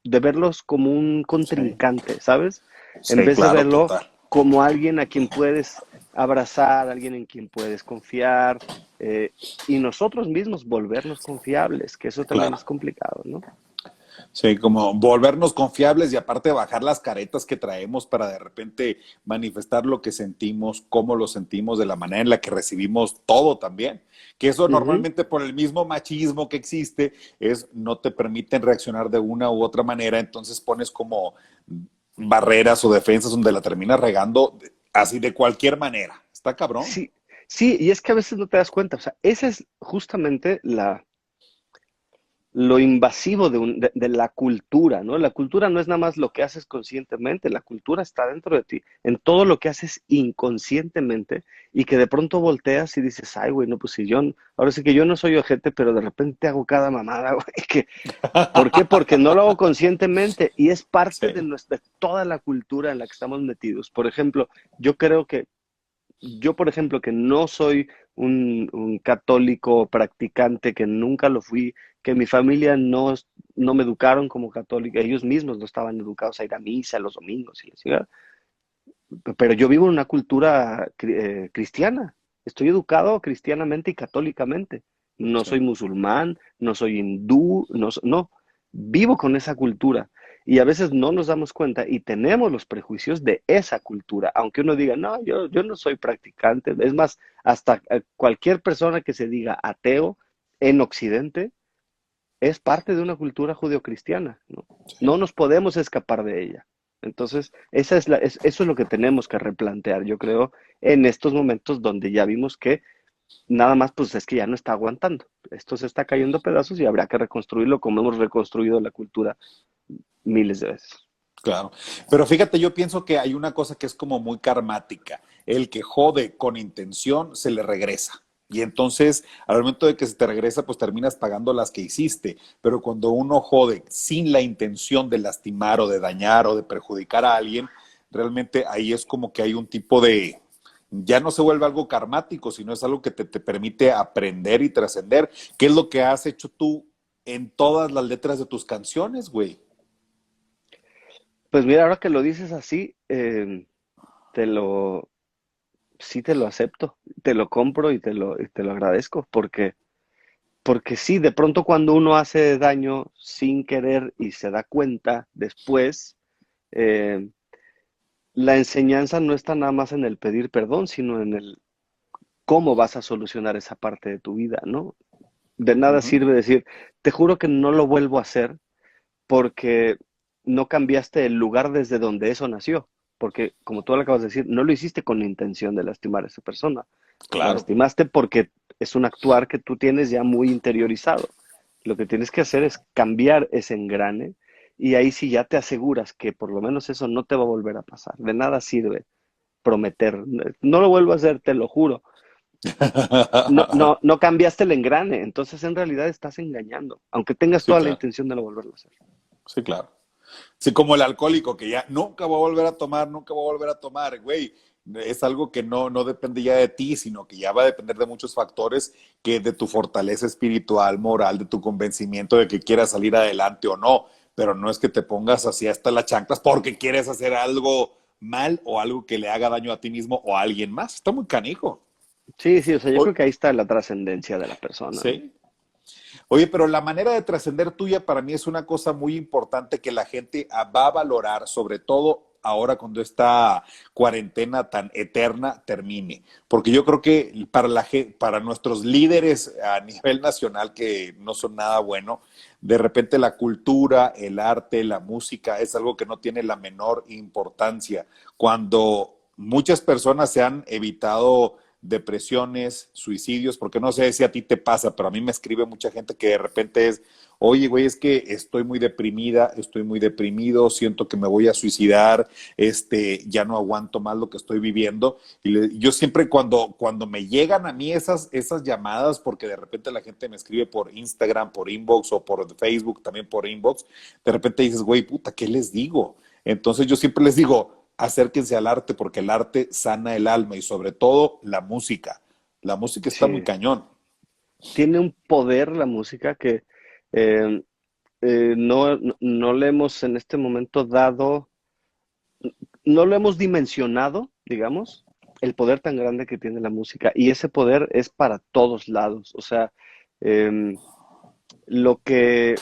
de verlos como un Sí, contrincante, ¿sabes? En sí, vez de claro, verlo total. como alguien a quien puedes abrazar, alguien en quien puedes confiar, eh, y nosotros mismos volvernos confiables, que eso también Claro. es complicado, ¿no? Sí, como volvernos confiables y aparte bajar las caretas que traemos para de repente manifestar lo que sentimos, cómo lo sentimos, de la manera en la que recibimos todo también. Que eso Ujú. normalmente por el mismo machismo que existe es no te permiten reaccionar de una u otra manera, entonces pones como barreras o defensas donde la terminas regando así de cualquier manera. Está cabrón. Sí, sí, y es que a veces no te das cuenta, o sea, esa es justamente lo invasivo de la cultura, ¿no? La cultura no es nada más lo que haces conscientemente, la cultura está dentro de ti, en todo lo que haces inconscientemente y que de pronto volteas y dices, ay, güey, no, pues si yo, ahora sí que yo no soy ojete, pero de repente hago cada mamada, güey, que, ¿por qué? Porque no lo hago conscientemente y es parte de Sí, nuestra, toda la cultura en la que estamos metidos. Por ejemplo, yo creo que yo, por ejemplo, que no soy un católico practicante, que nunca lo fui, que mi familia no me educaron como católica, ellos mismos no estaban educados a ir a misa los domingos y la chingada. Pero yo vivo en una cultura cristiana, estoy educado cristianamente y católicamente. No sí. soy musulmán, no soy hindú, no, vivo con esa cultura. Y a veces no nos damos cuenta y tenemos los prejuicios de esa cultura, aunque uno diga, no, yo no soy practicante. Es más, hasta cualquier persona que se diga ateo en Occidente es parte de una cultura judeocristiana, ¿no? No nos podemos escapar de ella. Entonces, eso es lo que tenemos que replantear, yo creo, en estos momentos donde ya vimos que nada más, pues es que ya no está aguantando. Esto se está cayendo a pedazos y habrá que reconstruirlo como hemos reconstruido la cultura miles de veces. Claro. Pero fíjate, yo pienso que hay una cosa que es como muy karmática. El que jode con intención se le regresa. Y entonces, al momento de que se te regresa, pues terminas pagando las que hiciste. Pero cuando uno jode sin la intención de lastimar o de dañar o de perjudicar a alguien, realmente ahí es como que hay un tipo de, ya no se vuelve algo karmático, sino es algo que te permite aprender y trascender. ¿Qué es lo que has hecho tú en todas las letras de tus canciones, güey? Pues mira, ahora que lo dices así, te lo, sí te lo acepto, te lo compro y te lo agradezco, porque sí, de pronto cuando uno hace daño sin querer y se da cuenta después, eh, la enseñanza no está nada más en el pedir perdón, sino en el cómo vas a solucionar esa parte de tu vida, ¿no? De nada Ujú. sirve decir, te juro que no lo vuelvo a hacer porque no cambiaste el lugar desde donde eso nació. Porque, como tú lo acabas de decir, no lo hiciste con la intención de lastimar a esa persona. Lo Claro. lastimaste porque es un actuar que tú tienes ya muy interiorizado. Lo que tienes que hacer es cambiar ese engrane y ahí sí ya te aseguras que por lo menos eso no te va a volver a pasar. De nada sirve prometer. No lo vuelvo a hacer, te lo juro. No cambiaste el engrane, entonces en realidad estás engañando, aunque tengas Sí, toda la claro. intención de no volverlo a hacer. Sí, claro. Sí, como el alcohólico que ya nunca voy a volver a tomar, nunca voy a volver a tomar, güey. Es algo que no depende ya de ti, sino que ya va a depender de muchos factores, que de tu fortaleza espiritual, moral, de tu convencimiento de que quieras salir adelante o no. Pero no es que te pongas así hasta las chanclas porque quieres hacer algo mal o algo que le haga daño a ti mismo o a alguien más. Está muy canijo. Sí, sí, o sea, yo O- creo que ahí está la trascendencia de la persona, ¿no? sí. Oye, pero la manera de trascender tuya para mí es una cosa muy importante que la gente va a valorar, sobre todo ahora cuando esta cuarentena tan eterna termine. Porque yo creo que para nuestros líderes a nivel nacional, que no son nada bueno, de repente la cultura, el arte, la música es algo que no tiene la menor importancia. Cuando muchas personas se han evitado depresiones, suicidios, porque no sé si a ti te pasa, pero a mí me escribe mucha gente que de repente es, oye, güey, es que estoy muy deprimida, estoy muy deprimido, siento que me voy a suicidar, ya no aguanto más lo que estoy viviendo. Yo siempre cuando me llegan a mí esas llamadas, porque de repente la gente me escribe por Instagram, por inbox o por Facebook, también por inbox, de repente dices, güey, puta, ¿qué les digo? Entonces yo siempre les digo, acérquense al arte porque el arte sana el alma y sobre todo la música. La música está muy Sí, cañón. tiene un poder la música que eh, no le hemos en este momento dado, no lo hemos dimensionado, digamos, el poder tan grande que tiene la música. Y ese poder es para todos lados. O sea, eh, lo que,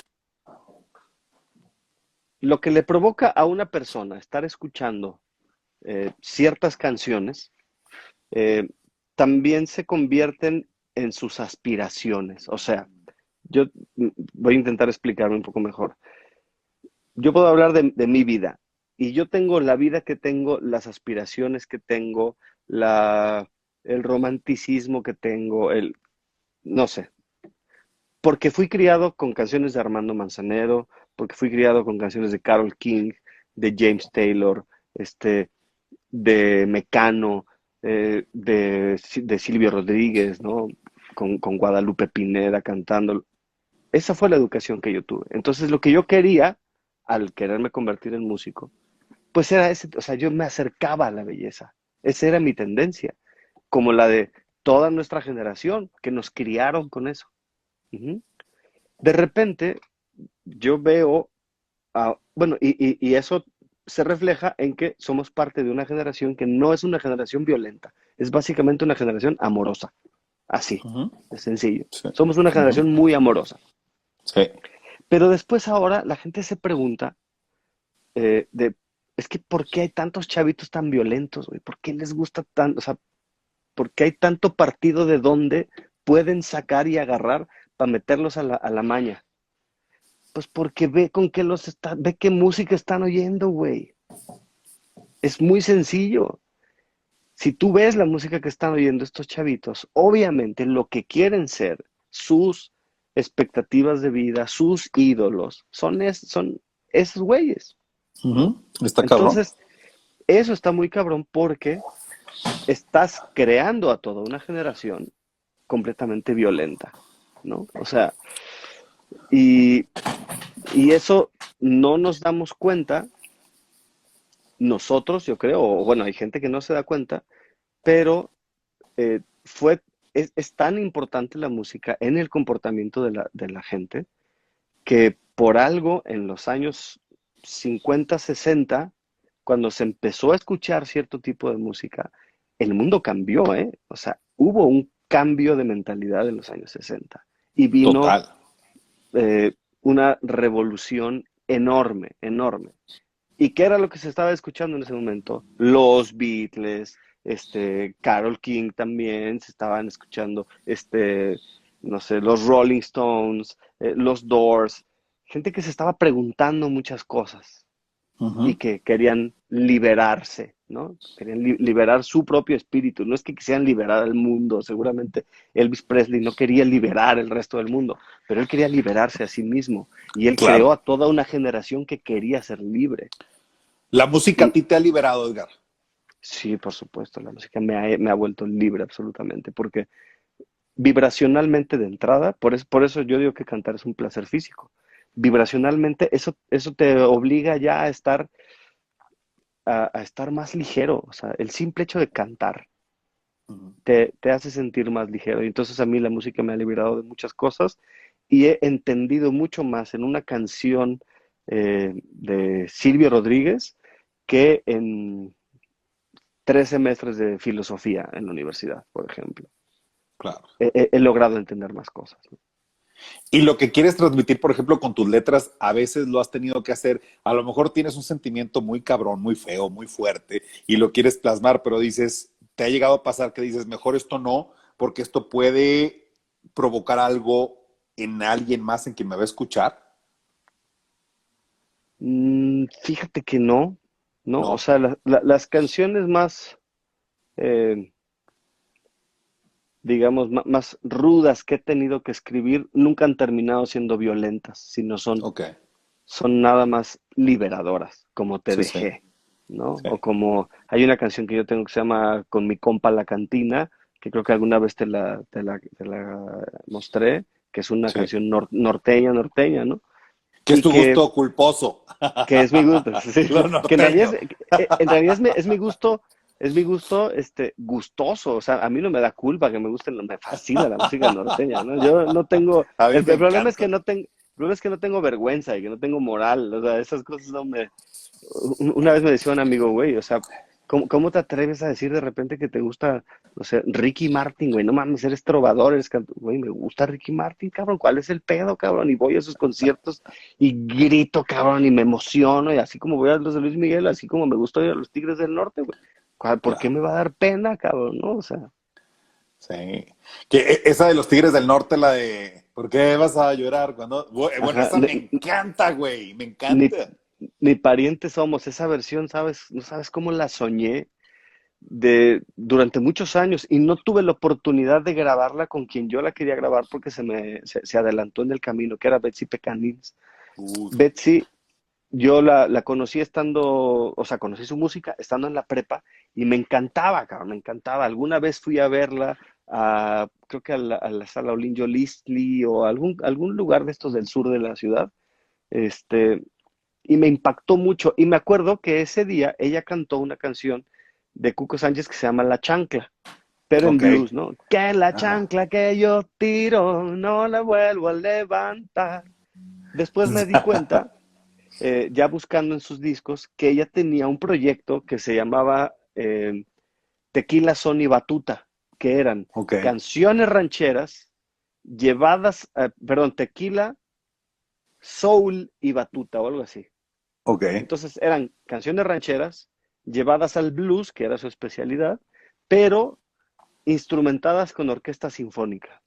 lo que le provoca a una persona estar escuchando ciertas canciones, eh, también se convierten en sus aspiraciones. O sea, yo voy a intentar explicarme un poco mejor. Yo puedo hablar de mi vida y yo tengo la vida que tengo, las aspiraciones que tengo, la, el romanticismo que tengo, no sé, porque fui criado con canciones de Armando Manzanero, porque fui criado con canciones de Carole King, de James Taylor, de Mecano, de Silvio Rodríguez, ¿no? Con Guadalupe Pineda cantando. Esa fue la educación que yo tuve. Entonces, lo que yo quería, al quererme convertir en músico, pues era ese, o sea, yo me acercaba a la belleza. Esa era mi tendencia, como la de toda nuestra generación, que nos criaron con eso. Ujú. De repente, yo veo, bueno, y eso se refleja en que somos parte de una generación que no es una generación violenta, es básicamente una generación amorosa, así, Ujú. de sencillo. Sí. Somos una Ujú. generación muy amorosa. Sí. Pero después ahora la gente se pregunta de, es que ¿por qué hay tantos chavitos tan violentos, güey? ¿Por qué les gusta tanto? O sea, ¿por qué hay tanto partido de dónde pueden sacar y agarrar para meterlos a la maña? Pues porque ve con qué ve qué música están oyendo, güey. Es muy sencillo. Si tú ves la música que están oyendo estos chavitos, obviamente lo que quieren ser, sus expectativas de vida, sus ídolos, son esos güeyes. ¿No? Ujú. Está cabrón. Entonces, eso está muy cabrón porque estás creando a toda una generación completamente violenta, ¿no? O sea, y, y eso no nos damos cuenta nosotros, yo creo, o bueno, hay gente que no se da cuenta, pero eh, fue, es tan importante la música en el comportamiento de la gente que por algo en los años 50 60 cuando se empezó a escuchar cierto tipo de música, el mundo cambió, ¿eh? O sea, hubo un cambio de mentalidad en los años 60 y vino Total. una revolución enorme, enorme. ¿Y qué era lo que se estaba escuchando en ese momento? Los Beatles, Carole King también se estaban escuchando, no sé, los Rolling Stones, los Doors, gente que se estaba preguntando muchas cosas y Ujú. que querían liberarse, ¿no? Querían liberar su propio espíritu. No es que quisieran liberar al mundo, seguramente Elvis Presley no quería liberar el resto del mundo, pero él quería liberarse a sí mismo y él Claro. creó a toda una generación que quería ser libre. La música a Y ti te ha liberado, Edgar. sí, por supuesto, la música me ha vuelto libre absolutamente, porque vibracionalmente de entrada, por eso yo digo que cantar es un placer físico. Vibracionalmente, eso te obliga ya a estar a estar más ligero. O sea, el simple hecho de cantar Ujú. te hace sentir más ligero. Y entonces a mí la música me ha liberado de muchas cosas y he entendido mucho más en una canción de Silvio Rodríguez que en 3 semestres de filosofía en la universidad, por ejemplo. Claro. He logrado entender más cosas, ¿no? Y lo que quieres transmitir, por ejemplo, con tus letras, a veces lo has tenido que hacer. A lo mejor tienes un sentimiento muy cabrón, muy feo, muy fuerte, y lo quieres plasmar, pero dices, te ha llegado a pasar que dices, mejor esto no, porque esto puede provocar algo en alguien más en quien me va a escuchar. Fíjate que no, ¿no? O No. sea, las canciones más, eh, digamos, más rudas que he tenido que escribir nunca han terminado siendo violentas, sino Ok. son nada más liberadoras, como Te Sí, sí, dejé, ¿no? sí. O como hay una canción que yo tengo que se llama Con mi compa La Cantina, que creo que alguna vez te la mostré, que es una Sí. canción norteña, ¿no? ¿Qué es Y tu gusto culposo? que es mi gusto, sí, Lo que norteño. en realidad es mi gusto, gustoso, o sea, a mí no me da culpa que me guste, me fascina la música norteña, ¿no? Yo no tengo, A mí me el problema es que encanta. no tengo, el problema es que no tengo vergüenza y que no tengo moral, o sea, esas cosas no me, una vez me decía un amigo, güey, o sea, ¿cómo te atreves a decir de repente que te gusta, no sé, Ricky Martin, güey? No mames, eres trovador, güey, me gusta Ricky Martin, cabrón, ¿cuál es el pedo, cabrón? Y voy a sus conciertos y grito, cabrón, y me emociono, y así como voy a los de Luis Miguel, así como me gusta ir a los Tigres del Norte, güey. ¿Por qué Claro. me va a dar pena, cabrón? ¿No? O sea, Sí. Que esa de los Tigres del Norte, la de ¿por qué vas a llorar cuando? Bueno, ajá, esa me encanta, güey. Me ni, encanta. ni parientes somos, esa versión, ¿sabes? No sabes cómo la soñé durante muchos años y no tuve la oportunidad de grabarla con quien yo la quería grabar porque se adelantó en el camino, que era Betsy Pecanins. Uy, Betsy, yo la conocí estando, o sea, conocí su música estando en la prepa y me encantaba, cabrón, me encantaba. Alguna vez fui a verla creo que a la sala Olinjo Listli o algún lugar de estos del sur de la ciudad, este, y me impactó mucho. Y me acuerdo que ese día ella cantó una canción de Cuco Sánchez que se llama La Chancla, pero en ok. blues, ¿no? Que la Ajá. chancla que yo tiro no la vuelvo a levantar. Después me di cuenta, ya buscando en sus discos, que ella tenía un proyecto que se llamaba Tequila, Son y Batuta, que eran Ok. canciones rancheras llevadas, perdón, tequila, soul y batuta o algo así. Ok. Entonces eran canciones rancheras llevadas al blues, que era su especialidad, pero instrumentadas con orquesta sinfónica.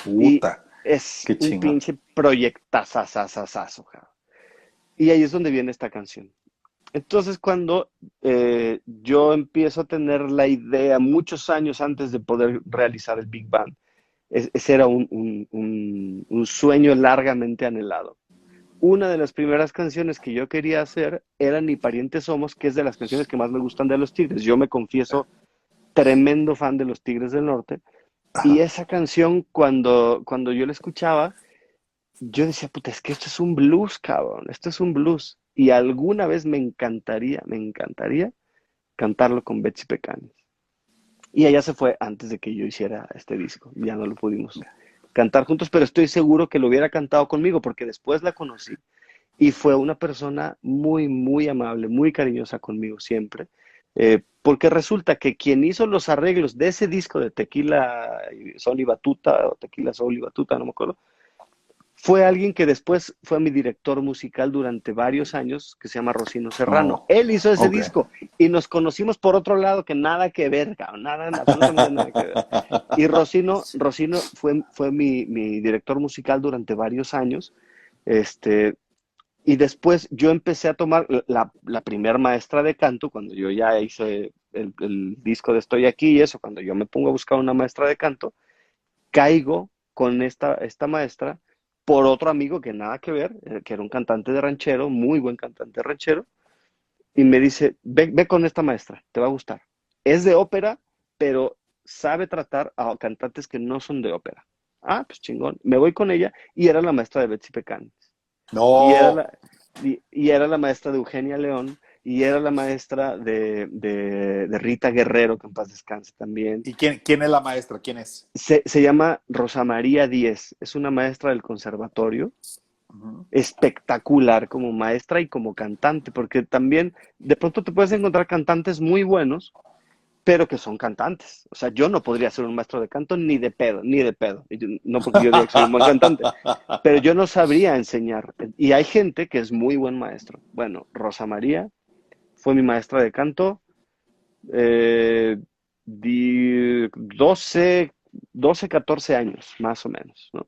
Y Puta. es Qué un chingón. pinche proyectazazazazazo. Y ahí es donde viene esta canción. Entonces, cuando yo empiezo a tener la idea, muchos años antes de poder realizar el Big Band, ese era un sueño largamente anhelado. Una de las primeras canciones que yo quería hacer era Ni parientes somos, que es de las canciones que más me gustan de los Tigres. Yo me confieso tremendo fan de los Tigres del Norte. Y Ajá. esa canción, cuando yo la escuchaba, yo decía, puta, es que esto es un blues, cabrón, esto es un blues. Y alguna vez me encantaría cantarlo con Betsy Pecanis. Y ella se fue antes de que yo hiciera este disco. Ya no lo pudimos cantar juntos, pero estoy seguro que lo hubiera cantado conmigo porque después la conocí y fue una persona muy, muy amable, muy cariñosa conmigo siempre. Porque resulta que quien hizo los arreglos de ese disco de Tequila Sol y Batuta, o Tequila Sol y Batuta, no me acuerdo, fue alguien que después fue mi director musical durante varios años, que se llama Rocino Serrano. Oh, Él hizo ese ok. disco y nos conocimos por otro lado que nada que ver, cabrón, nada, absolutamente nada que ver. Y Rocino fue mi director musical durante varios años. Este, y después yo empecé a tomar la primer maestra de canto, cuando yo ya hice el disco de Estoy aquí y eso, cuando yo me pongo a buscar una maestra de canto, caigo con esta maestra por otro amigo que nada que ver, que era un cantante de ranchero, muy buen cantante de ranchero, y me dice, ve con esta maestra, te va a gustar. Es de ópera, pero sabe tratar a cantantes que no son de ópera. Ah, pues chingón. Me voy con ella y era la maestra de Betsy Pecanis. Y era No. la, y era la maestra de Eugenia León y era la maestra de Rita Guerrero, que en paz descanse también. ¿Y quién es la maestra? ¿Quién es? Se llama Rosa María Díez, es una maestra del conservatorio, Ujú. espectacular como maestra y como cantante, porque también de pronto te puedes encontrar cantantes muy buenos, pero que son cantantes. O sea, yo no podría ser un maestro de canto ni de pedo, ni de pedo. No porque yo diga que soy un buen cantante, pero yo no sabría enseñar. Y hay gente que es muy buen maestro. Bueno, Rosa María fue mi maestra de canto, eh, 12, 12, 14 años, más o menos, ¿no?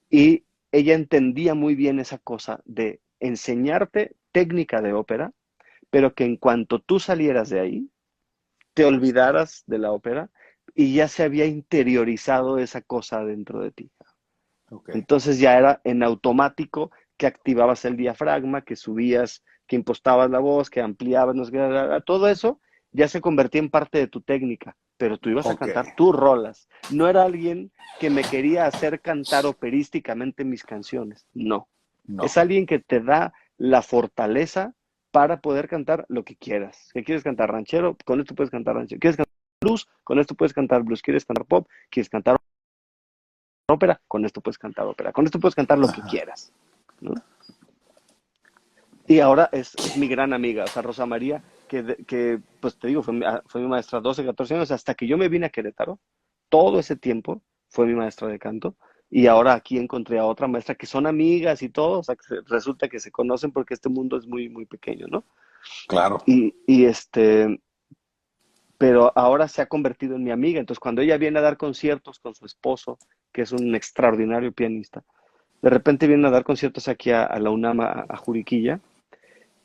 Y ella entendía muy bien esa cosa de enseñarte técnica de ópera, pero que en cuanto tú salieras de ahí, te olvidaras de la ópera y ya se había interiorizado esa cosa dentro de ti. Ok. Entonces ya era en automático que activabas el diafragma, que subías, que impostabas la voz, que ampliabas, no sé qué, todo eso ya se convertía en parte de tu técnica, pero tú ibas a Ok. cantar tus rolas. No era alguien que me quería hacer cantar operísticamente mis canciones, no. No. Es alguien que te da la fortaleza para poder cantar lo que quieras. ¿Qué quieres cantar ranchero? Con esto puedes cantar ranchero. ¿Quieres cantar blues? Con esto puedes cantar blues. ¿Quieres cantar pop? ¿Quieres cantar ópera? Con esto puedes cantar ópera. Con esto puedes cantar lo que quieras, ¿no? Y ahora es mi gran amiga, o sea, Rosa María, pues te digo, fue mi maestra 12, 14 años, hasta que yo me vine a Querétaro, todo ese tiempo fue mi maestra de canto, y ahora aquí encontré a otra maestra que son amigas y todo, o sea, resulta que se conocen porque este mundo es muy, muy pequeño, ¿no? Claro. Pero ahora se ha convertido en mi amiga, entonces cuando ella viene a dar conciertos con su esposo, que es un extraordinario pianista, de repente vienen a dar conciertos aquí a la UNAM, a Juriquilla,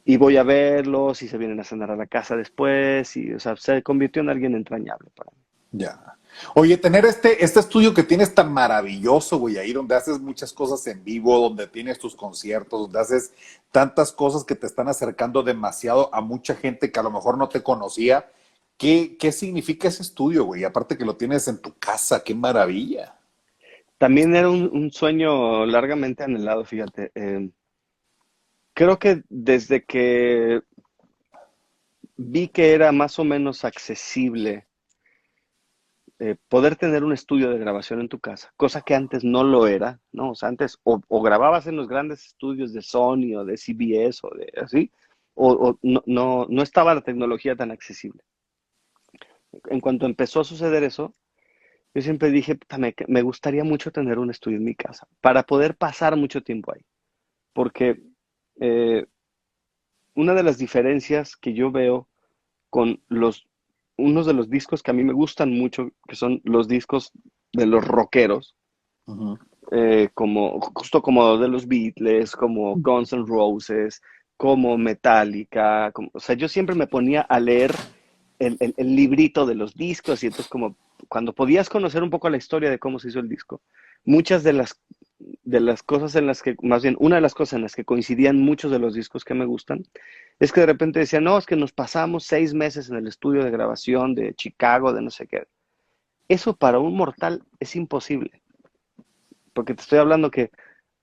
y voy a verlos y se vienen a cenar a la casa después y, o sea, se convirtió en alguien entrañable para mí. Ya. Oye, tener este estudio que tienes tan maravilloso, güey, ahí donde haces muchas cosas en vivo, donde tienes tus conciertos, donde haces tantas cosas que te están acercando demasiado a mucha gente que a lo mejor no te conocía. ¿Qué significa ese estudio, güey? Aparte que lo tienes en tu casa, qué maravilla. También era un sueño largamente anhelado, fíjate. Creo que desde que vi que era más o menos accesible poder tener un estudio de grabación en tu casa, cosa que antes no lo era, ¿no? O sea, antes o grababas en los grandes estudios de Sony o de CBS o de así, o no estaba la tecnología tan accesible. En cuanto empezó a suceder eso, yo siempre dije, "Puta, me gustaría mucho tener un estudio en mi casa para poder pasar mucho tiempo ahí, porque eh, una de las diferencias que yo veo con unos de los discos que a mí me gustan mucho, que son los discos de los rockeros, Ujú. justo como de los Beatles, como Guns N' Roses, como Metallica, o sea, yo siempre me ponía a leer el librito de los discos y entonces como cuando podías conocer un poco la historia de cómo se hizo el disco, muchas de las cosas en las que, más bien, una de las cosas en las que coincidían muchos de los discos que me gustan, es que de repente decían, no, es que nos pasamos 6 meses en el estudio de grabación de Chicago, de no sé qué. Eso para un mortal es imposible, porque te estoy hablando que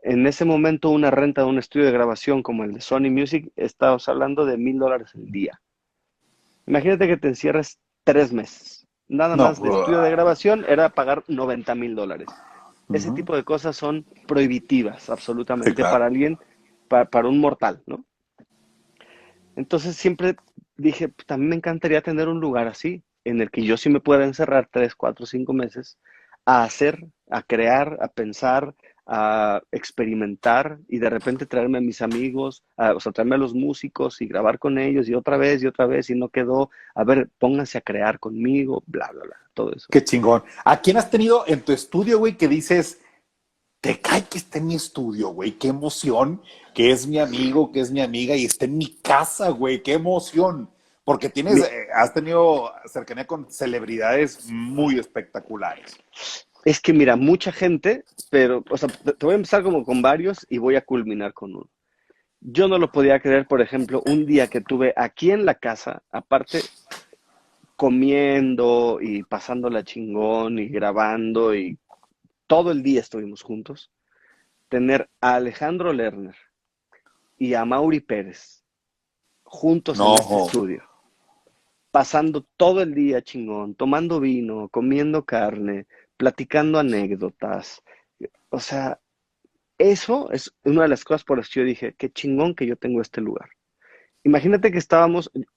en ese momento una renta de un estudio de grabación como el de Sony Music, estabas hablando de $1,000 al día. Imagínate que te encierres 3 meses. Nada No, más de estudio de grabación era pagar $90,000. Ese tipo de cosas son prohibitivas sí, absolutamente claro. para alguien, para un mortal, ¿no? Entonces siempre dije, también me encantaría tener un lugar así, en el que yo sí me pueda encerrar 3, 4, 5 meses a hacer, a crear, a pensar, a experimentar y de repente traerme a mis amigos, o sea, traerme a los músicos y grabar con ellos y otra vez y no quedó, a ver, pónganse a crear conmigo, bla, bla, bla, todo eso. Qué chingón. ¿A quién has tenido en tu estudio, güey, que dices, te cae que esté en mi estudio, güey? Qué emoción, que es mi amigo, que es mi amiga y está en mi casa, güey, qué emoción. Porque Mi- has tenido cercanía con celebridades muy espectaculares. es que mira, mucha gente, pero, o sea, te voy a empezar como con varios y voy a culminar con uno. Yo no lo podía creer, por ejemplo, un día que tuve aquí en la casa, aparte comiendo y pasándola chingón y grabando y todo el día estuvimos juntos, tener a Alejandro Lerner y a Mauri Pérez juntos en este No. estudio, pasando todo el día chingón, tomando vino, comiendo carne, platicando anécdotas. O sea, eso es una de las cosas por las que yo dije, qué chingón que yo tengo este lugar. Imagínate que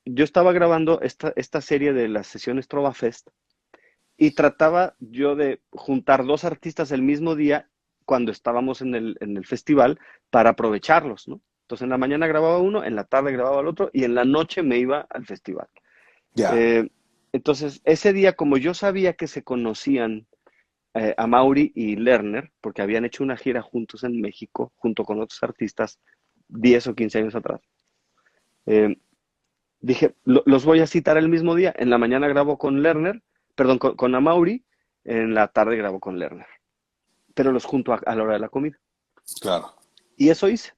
yo estaba grabando esta serie de las sesiones Trova Fest y trataba yo de juntar dos artistas el mismo día cuando estábamos en el festival para aprovecharlos, ¿no? Entonces en la mañana grababa uno, en la tarde grababa el otro y en la noche me iba al festival. Ya. Eh, entonces ese día, como yo sabía que se conocían a Mauri y Lerner, porque habían hecho una gira juntos en México, junto con otros artistas, 10 o 15 años atrás, eh, dije, los voy a citar el mismo día. En la mañana grabo con Lerner, perdón, con Amaury, en la tarde grabo con Lerner. Pero los junto a la hora de la comida. Claro. Y eso hice.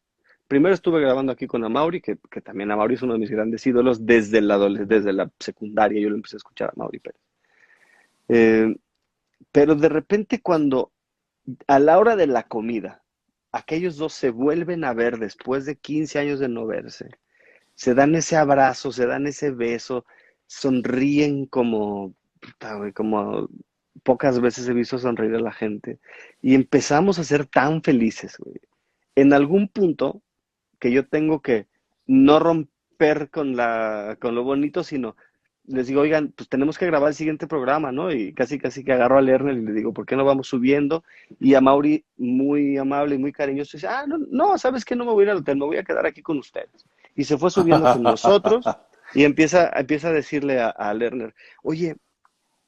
Primero estuve grabando aquí con Amaury, que también Amaury es uno de mis grandes ídolos desde la secundaria. Yo lo empecé a escuchar a Amaury Pérez. Pero de repente cuando a la hora de la comida, aquellos dos se vuelven a ver después de 15 años de no verse, se dan ese abrazo, se dan ese beso, sonríen como, puta, güey, como pocas veces he visto sonreír a la gente. Y empezamos a ser tan felices, güey. En algún punto que yo tengo que no romper con lo bonito, sino les digo, oigan, pues tenemos que grabar el siguiente programa, ¿no? Y casi que agarro a Lerner y le digo, ¿por qué no vamos subiendo? Y a Mauri, muy amable y muy cariñoso, dice, no, no, ¿sabes qué? No me voy a ir al hotel, me voy a quedar aquí con ustedes. Y se fue subiendo con nosotros y empieza a decirle a Lerner, oye,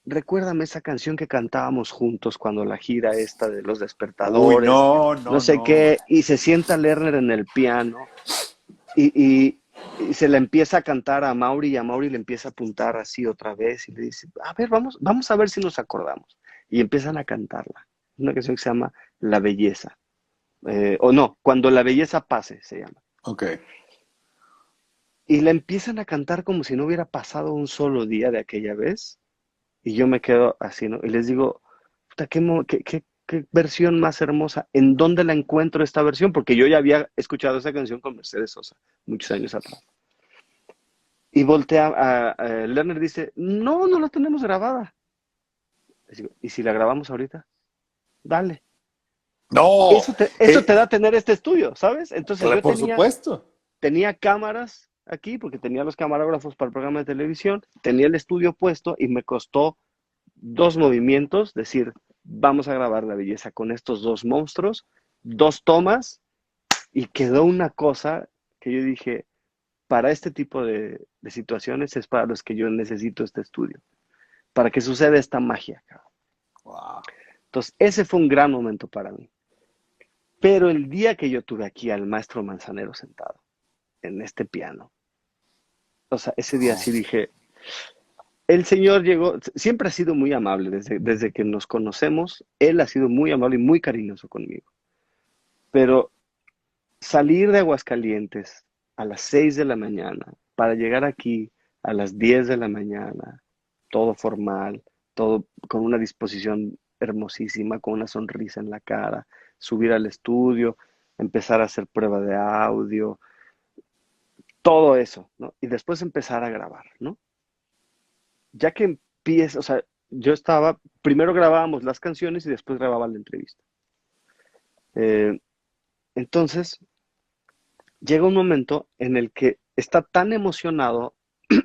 recuérdame esa canción que cantábamos juntos cuando la gira esta de los Uy, despertadores, no, no no, sé no. qué, y se sienta Lerner en el piano y se le empieza a cantar a Mauri y a Mauri le empieza a apuntar así otra vez y le dice, a ver, vamos a ver si nos acordamos. Y empiezan a cantarla. Una canción que se llama La Belleza. O no, Cuando la Belleza Pase se llama. Ok. Y la empiezan a cantar como si no hubiera pasado un solo día de aquella vez. Y yo me quedo así, ¿no? Y les digo, puta, qué versión más hermosa. ¿En dónde la encuentro esta versión? Porque yo ya había escuchado esa canción con Mercedes Sosa muchos años atrás. Y voltea Lerner dice, no, no la tenemos grabada. Les digo, ¿y si la grabamos ahorita? Dale. No, Eso te da tener este estudio, ¿sabes? Entonces yo por supuesto. tenía cámaras aquí, porque tenía los camarógrafos para el programa de televisión, tenía el estudio puesto y me costó 2 movimientos, decir, vamos a grabar La Belleza con estos dos monstruos, 2 tomas, y quedó una cosa que yo dije, para este tipo de situaciones es para los que yo necesito este estudio, para que suceda esta magia, cabrón. Wow. Entonces, ese fue un gran momento para mí. Pero el día que yo tuve aquí al maestro Manzanero sentado en este piano, o sea, ese día sí dije, el señor llegó, siempre ha sido muy amable, desde que nos conocemos, él ha sido muy amable y muy cariñoso conmigo. Pero salir de Aguascalientes a las 6 de la mañana para llegar aquí a las 10 de la mañana, todo formal, todo con una disposición hermosísima, con una sonrisa en la cara, subir al estudio, empezar a hacer prueba de audio, todo eso, ¿no? Y después empezar a grabar, ¿no? Ya que empieza, o sea, primero grabábamos las canciones y después grababa la entrevista. Entonces, llega un momento en el que está tan emocionado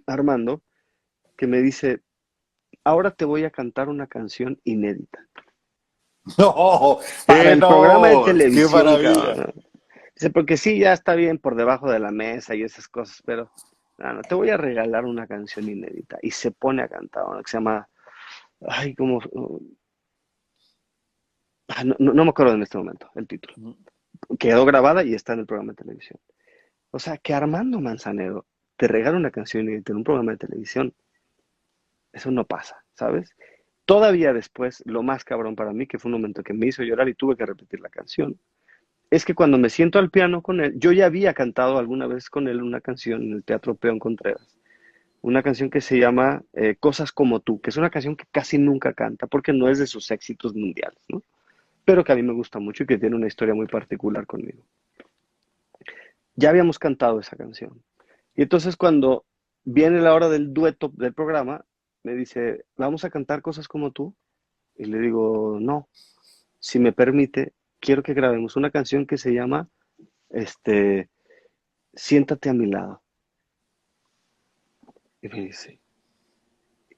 Armando que me dice, ahora te voy a cantar una canción inédita No, para el programa de no, qué televisión, maravilla. cabrón. Dice, porque sí, ya está bien por debajo de la mesa y esas cosas, pero no, te voy a regalar una canción inédita. Y se pone a cantar una que se llama, ay, como, no me acuerdo en este momento el título. Quedó grabada y está en el programa de televisión. O sea, que Armando Manzanero te regala una canción inédita en un programa de televisión, eso no pasa, ¿sabes? Todavía después, lo más cabrón para mí, que fue un momento que me hizo llorar y tuve que repetir la canción, es que cuando me siento al piano con él, yo ya había cantado alguna vez con él una canción en el Teatro Peón Contreras, una canción que se llama Cosas como tú, que es una canción que casi nunca canta porque no es de sus éxitos mundiales, ¿no? Pero que a mí me gusta mucho y que tiene una historia muy particular conmigo. Ya habíamos cantado esa canción. Y entonces cuando viene la hora del dueto del programa, me dice, ¿vamos a cantar cosas como tú? Y le digo, no, si me permite, quiero que grabemos una canción que se llama, este, Siéntate a mi lado. Y me dice,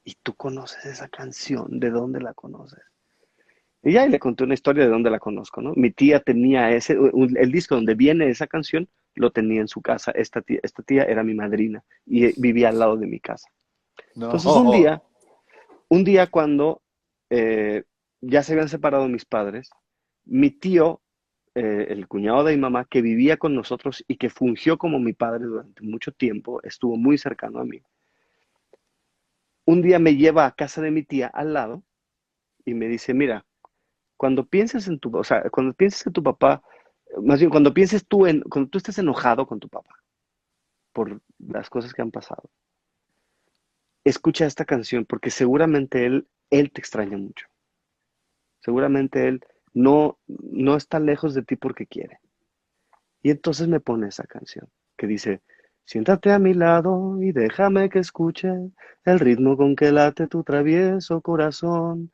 ¿y tú conoces esa canción? ¿De dónde la conoces? Y ya y le conté una historia de dónde la conozco, ¿no? Mi tía tenía el disco donde viene esa canción, lo tenía en su casa. Esta tía era mi madrina y vivía al lado de mi casa. Entonces No. un día cuando ya se habían separado mis padres, mi tío, el cuñado de mi mamá, que vivía con nosotros y que fungió como mi padre durante mucho tiempo, estuvo muy cercano a mí. Un día me lleva a casa de mi tía al lado y me dice, mira, o sea, cuando pienses en tu papá, más bien cuando tú estés enojado con tu papá por las cosas que han pasado, escucha esta canción porque seguramente él te extraña mucho. Seguramente él no está lejos de ti porque quiere. Y entonces me pone esa canción que dice, siéntate a mi lado y déjame que escuche el ritmo con que late tu travieso corazón.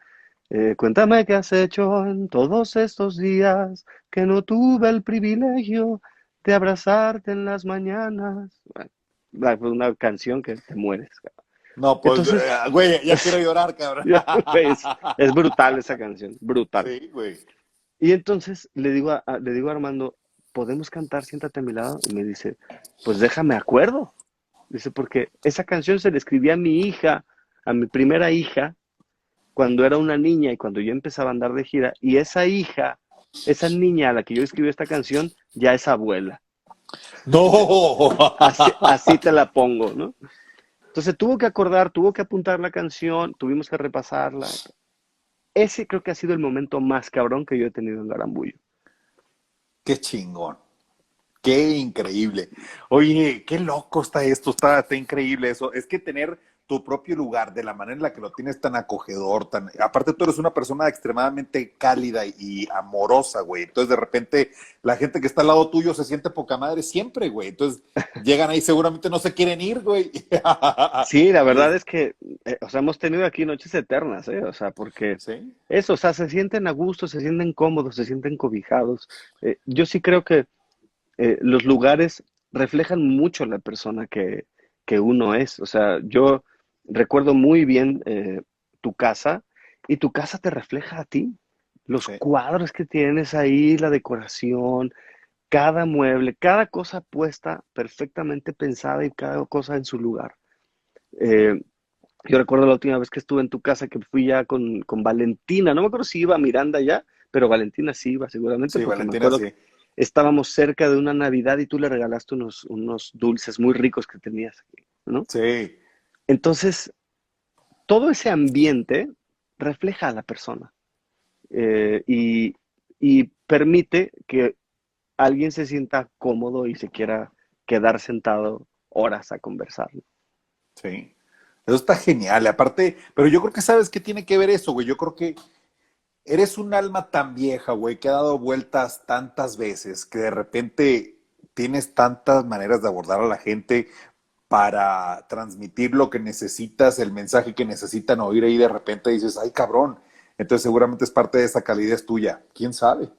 Cuéntame qué has hecho en todos estos días que no tuve el privilegio de abrazarte en las mañanas. Bueno, fue una canción que te mueres, cabrón. No, pues, Entonces, güey, ya quiero llorar, cabrón. es brutal esa canción, brutal. Sí, güey. Y entonces le digo a Armando, ¿podemos cantar Siéntate a mi lado? Y me dice, pues déjame acuerdo. Dice, porque esa canción se le escribía a mi hija, a mi primera hija, cuando era una niña y cuando yo empezaba a andar de gira, y esa niña a la que yo escribí esta canción, ya es abuela. No. Así te la pongo, ¿no? Entonces tuvo que apuntar la canción, tuvimos que repasarla. Ese creo que ha sido el momento más cabrón que yo he tenido en Garambullo. Qué chingón. Qué increíble. Oye, qué loco está esto, está increíble eso. Es que tener tu propio lugar de la manera en la que lo tienes tan acogedor, aparte tú eres una persona extremadamente cálida y amorosa, güey. Entonces de repente la gente que está al lado tuyo se siente poca madre siempre, güey. Entonces llegan ahí, seguramente no se quieren ir, güey. Sí, la Y verdad es que, o sea, hemos tenido aquí noches eternas, ¿eh? O sea, porque sí, eso, o sea, se sienten a gusto, se sienten cómodos, se sienten cobijados. Yo sí creo que los lugares reflejan mucho la persona que uno es. O sea, yo recuerdo muy bien tu casa y tu casa te refleja a ti. Los sí. cuadros que tienes ahí, la decoración, cada mueble, cada cosa puesta perfectamente pensada y cada cosa en su lugar. Eh, yo recuerdo la última vez que estuve en tu casa que fui ya con Valentina, no me acuerdo si iba Miranda ya, pero Valentina sí iba seguramente Sí, porque me Valentina, acuerdo que sí. estábamos cerca de una Navidad y tú le regalaste unos dulces muy ricos que tenías aquí, ¿no? Sí. Entonces, todo ese ambiente refleja a la persona eh, y, y permite que alguien se sienta cómodo y se quiera quedar sentado horas a conversar, ¿no? Sí. Eso está genial. Aparte, pero yo creo que sabes qué tiene que ver eso, güey. Yo creo que eres un alma tan vieja, güey, que ha dado vueltas tantas veces, que de repente tienes tantas maneras de abordar a la gente para transmitir lo que necesitas, el mensaje que necesitan oír ahí de repente dices, ay cabrón. Entonces seguramente es parte de esa calidez tuya. ¿Quién sabe?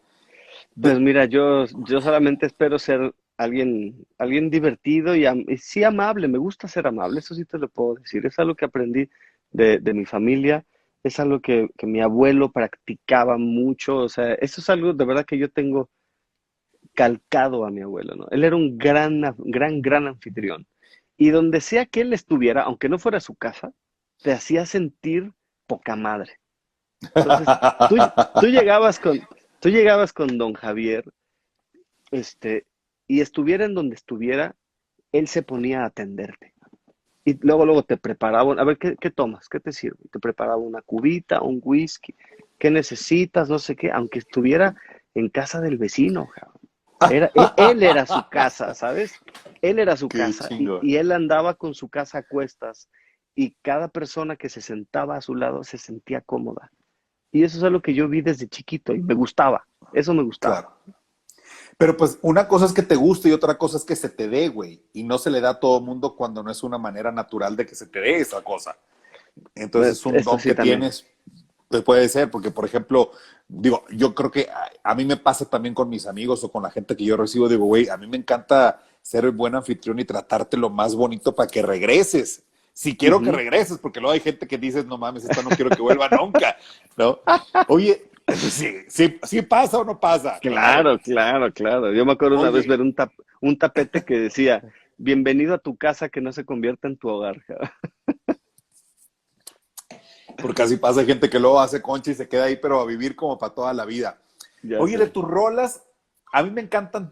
Pues mira, yo solamente espero ser alguien divertido y sí amable. Me gusta ser amable, eso sí te lo puedo decir. Es algo que aprendí de mi familia, es algo que mi abuelo practicaba mucho. O sea, eso es algo de verdad que yo tengo calcado a mi abuelo, ¿no? Él era un gran anfitrión. Y donde sea que él estuviera, aunque no fuera su casa, te hacía sentir poca madre. Entonces, tú, tú llegabas con, tú llegabas con don Javier, este, y estuviera en donde estuviera, él se ponía a atenderte. Y luego te preparaba, a ver, ¿qué tomas? ¿Qué te sirve? Te preparaba una cubita, un whisky, ¿qué necesitas? No sé qué, aunque estuviera en casa del vecino, cabrón. Él era su casa, ¿sabes? Él era su Qué casa chingón. y él andaba con su casa a cuestas y cada persona que se sentaba a su lado se sentía cómoda. Y eso es algo que yo vi desde chiquito y me gustaba, eso me gustaba. Claro. Pero pues una cosa es que te guste y otra cosa es que se te dé, güey. Y no se le da a todo mundo cuando no es una manera natural de que se te dé esa cosa. Entonces es un Esto don sí que también. tienes, pues puede ser, porque por ejemplo, digo, yo creo que a mí me pasa también con mis amigos o con la gente que yo recibo, digo, güey, a mí me encanta ser buen anfitrión y tratarte lo más bonito para que regreses. Si quiero que Ujú. regreses, porque luego hay gente que dices, no mames, esta no quiero que vuelva nunca, ¿no? Oye, sí pasa o no pasa, claro. Claro, claro, claro. Yo me acuerdo una vez Oye, ver un tapete que decía, bienvenido a tu casa que no se convierta en tu hogar. porque así pasa, hay gente que luego hace concha y se queda ahí, pero a vivir como para toda la vida. Ya Oye, de sé. tus rolas, a mí me encantan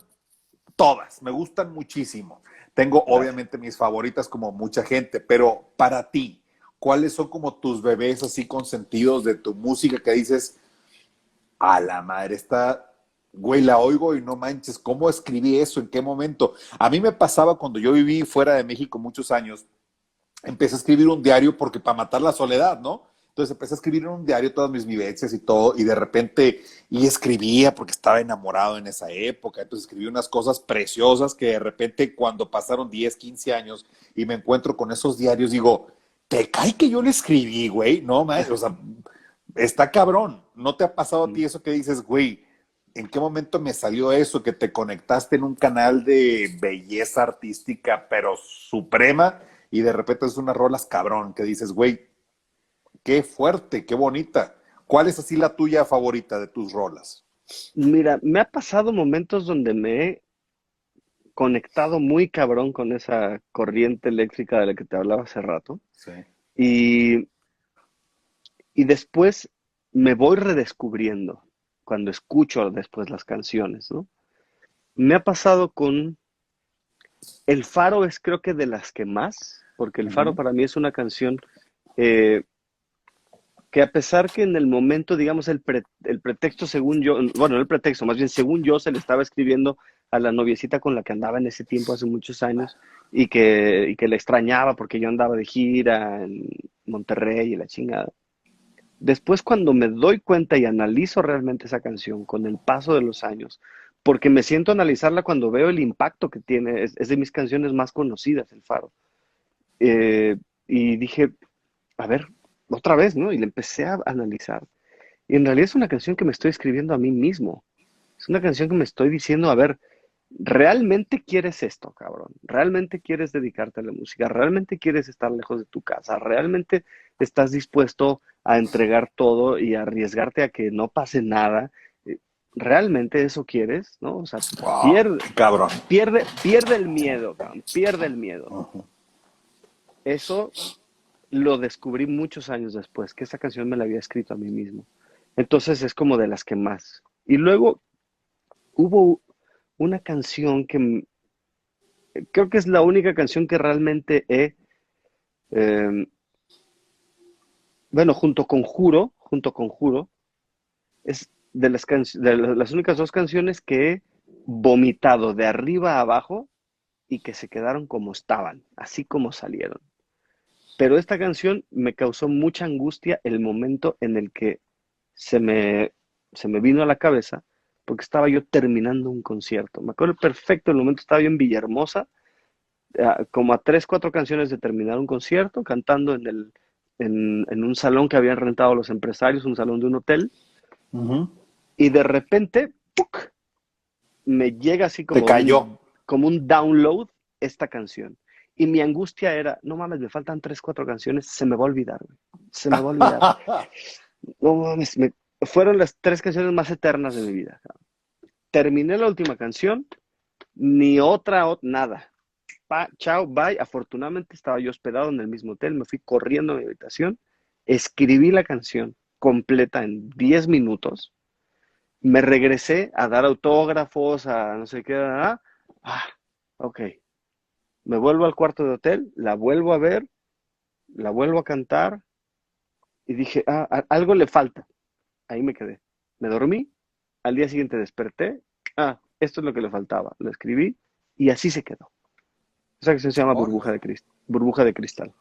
todas, me gustan muchísimo. Tengo Gracias. obviamente mis favoritas como mucha gente, pero para ti, ¿cuáles son como tus bebés así consentidos de tu música que dices, a la madre, esta, güey, la oigo y no manches, ¿cómo escribí eso? ¿En qué momento? A mí me pasaba cuando yo viví fuera de México muchos años, empecé a escribir un diario porque para matar la soledad, ¿no? Entonces empecé a escribir en un diario todas mis vivencias y todo, y de repente, y escribía porque estaba enamorado en esa época, entonces escribí unas cosas preciosas que de repente cuando pasaron 10, 15 años y me encuentro con esos diarios, digo, ¿te cae que yo le escribí, güey? No, man, o sea, está cabrón. ¿No te ha pasado a ti eso que dices, güey, ¿en qué momento me salió eso? Que te conectaste en un canal de belleza artística, pero suprema, y de repente es unas rolas cabrón, que dices, güey, qué fuerte, qué bonita. ¿Cuál es así la tuya favorita de tus rolas? Mira, me ha pasado momentos donde me he conectado muy cabrón con esa corriente eléctrica de la que te hablaba hace rato. Sí. Y, y después me voy redescubriendo cuando escucho después las canciones, ¿no? Me ha pasado con El Faro es creo que de las que más, porque El Faro Ujú. para mí es una canción eh, que a pesar que en el momento, digamos, el pretexto según yo, bueno, no el pretexto, más bien según yo se le estaba escribiendo a la noviecita con la que andaba en ese tiempo hace muchos años y que la extrañaba porque yo andaba de gira en Monterrey y la chingada. Después cuando me doy cuenta y analizo realmente esa canción con el paso de los años, porque me siento a analizarla cuando veo el impacto que tiene, es de mis canciones más conocidas, El Faro. Eh, y dije, a ver, otra vez, ¿no? Y le empecé a analizar. Y en realidad es una canción que me estoy escribiendo a mí mismo. Es una canción que me estoy diciendo, a ver, ¿realmente quieres esto, cabrón? ¿Realmente quieres dedicarte a la música? ¿Realmente quieres estar lejos de tu casa? ¿Realmente estás dispuesto a entregar todo y a arriesgarte a que no pase nada? Eh, ¿Realmente eso quieres? ¿No? O sea, Wow, pierde, qué cabrón. pierde el miedo, cabrón, pierde el miedo. Ujú. Eso lo descubrí muchos años después, que esa canción me la había escrito a mí mismo. Entonces es como de las que más. Y luego hubo una canción que creo que es la única canción que realmente eh, bueno, junto con Juro, es de las únicas dos canciones que he vomitado de arriba a abajo y que se quedaron como estaban, así como salieron. Pero esta canción me causó mucha angustia el momento en el que se me, se me vino a la cabeza porque estaba yo terminando un concierto. Me acuerdo perfecto el momento, estaba yo en Villahermosa, como a tres, cuatro canciones de terminar un concierto, cantando en un salón que habían rentado los empresarios, un salón de un hotel, Ujú. y de repente, ¡puc!, me llega así Te cayó. como un download esta canción. Y mi angustia era, no mames, me faltan tres, cuatro canciones, se me va a olvidar, güey. Se me va a olvidar. No mames, fueron las tres canciones más eternas de mi vida. Terminé la última canción, ni otra, nada. Chao, bye. Afortunadamente estaba yo hospedado en el mismo hotel, me fui corriendo a mi habitación, escribí la canción completa en 10 minutos, me regresé a dar autógrafos, a no sé qué, ok, me vuelvo al cuarto de hotel, la vuelvo a ver, la vuelvo a cantar y dije, algo le falta. Ahí me quedé. Me dormí, al día siguiente desperté, esto es lo que le faltaba. Lo escribí y así se quedó. Esa canción se llama Órale. Burbuja de Cristal.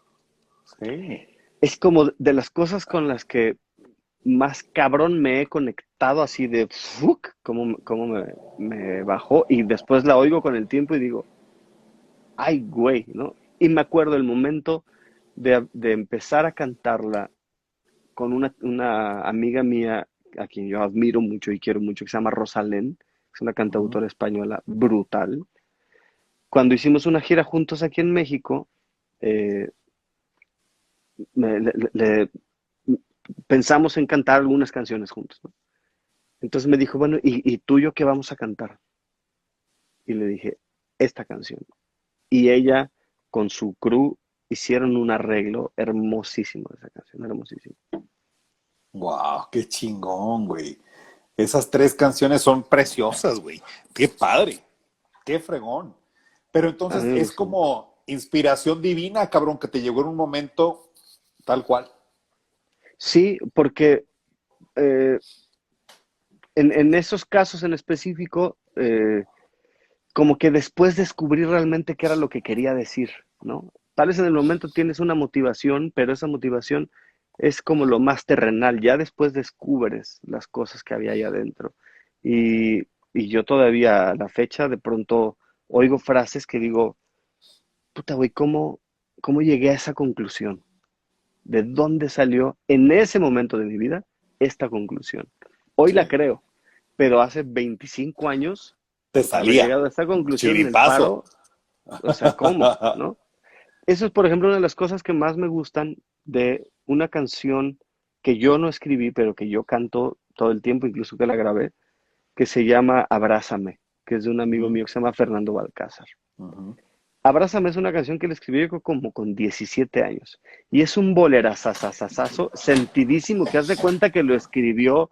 Sí. Es como de las cosas con las que más cabrón me he conectado así de fuck, cómo me bajó, y después la oigo con el tiempo y digo, ay, güey, ¿no? Y me acuerdo el momento de empezar a cantarla con una amiga mía a quien yo admiro mucho y quiero mucho, que se llama Rosalén, es una Ujú. cantautora española brutal. Cuando hicimos una gira juntos aquí en México, eh, me- le- le- pensamos en cantar algunas canciones juntos, ¿no? Entonces me dijo, bueno, ¿y tú y yo qué vamos a cantar? Y le dije, esta canción. Y ella, con su crew, hicieron un arreglo hermosísimo de esa canción, hermosísimo. Wow, qué chingón, güey. Esas tres canciones son preciosas, güey. Qué padre, qué fregón. Pero A mí entonces me es gustó. como inspiración divina, cabrón, que te llegó en un momento tal cual. Sí, porque eh, en esos casos en específico, como que después descubrí realmente qué era lo que quería decir, ¿no? Tal vez en el momento tienes una motivación, pero esa motivación es como lo más terrenal. Ya después descubres las cosas que había ahí adentro. Y yo todavía a la fecha de pronto oigo frases que digo, puta, güey, ¿cómo llegué a esa conclusión? ¿De dónde salió en ese momento de mi vida esta conclusión? Hoy la Sí. creo, pero hace 25 años Te haber salía. llegado a esta conclusión en el Chiripazo. paro, o sea, ¿cómo? ¿No? Eso es, por ejemplo, una de las cosas que más me gustan de una canción que yo no escribí, pero que yo canto todo el tiempo, incluso que la grabé, que se llama Abrázame, que es de un amigo Ujú, mío que se llama Fernando Balcázar. ujú. Abrázame es una canción que él escribió yo creo como con 17 años. Y es un bolerazazazazazo, sentidísimo, que haz de cuenta que lo escribió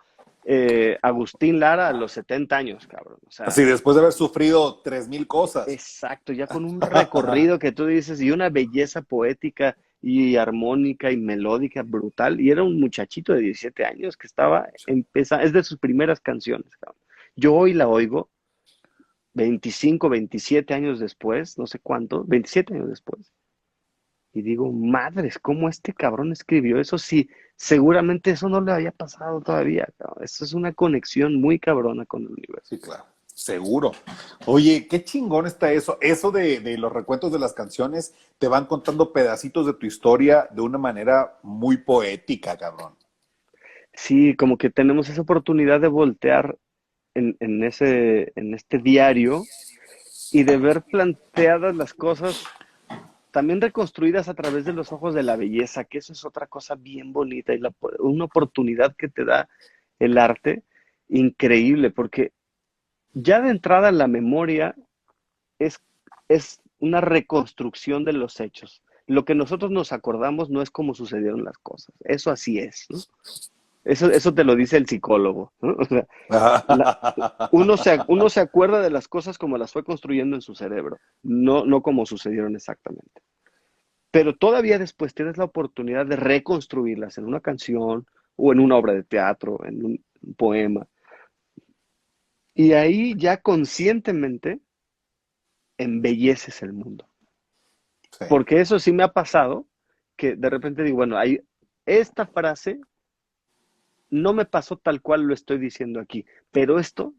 Agustín Lara a los 70 años, cabrón. O sea, Así, después de haber sufrido 3000 cosas. exacto, ya con un recorrido que tú dices y una belleza poética y armónica y melódica brutal. Y era un muchachito de 17 años que estaba empezando, es de sus primeras canciones, cabrón. Yo hoy la oigo 25, 27 años después, no sé cuánto, 27 años después. Y digo, madres, ¿cómo este cabrón escribió eso? Sí, seguramente eso no le había pasado todavía, cabrón. Eso es una conexión muy cabrona con el universo. Sí, claro. Seguro. Oye, qué chingón está eso. Eso de los recuentos de las canciones te van contando pedacitos de tu historia de una manera muy poética, cabrón. Sí, como que tenemos esa oportunidad de voltear en este diario y de ver planteadas las cosas también reconstruidas a través de los ojos de la belleza, que eso es otra cosa bien bonita y una oportunidad que te da el arte increíble, porque ya de entrada la memoria es, es una reconstrucción de los hechos. Lo que nosotros nos acordamos no es como sucedieron las cosas, eso así es, ¿no? Eso te lo dice el psicólogo, ¿no? O sea, la- uno se acuerda de las cosas como las fue construyendo en su cerebro, no como sucedieron exactamente. Pero todavía después tienes la oportunidad de reconstruirlas en una canción o en una obra de teatro, en un poema. Y ahí ya conscientemente embelleces el mundo. Sí. Porque eso sí me ha pasado, que de repente digo, bueno, esta frase no me pasó tal cual lo estoy diciendo aquí, pero esto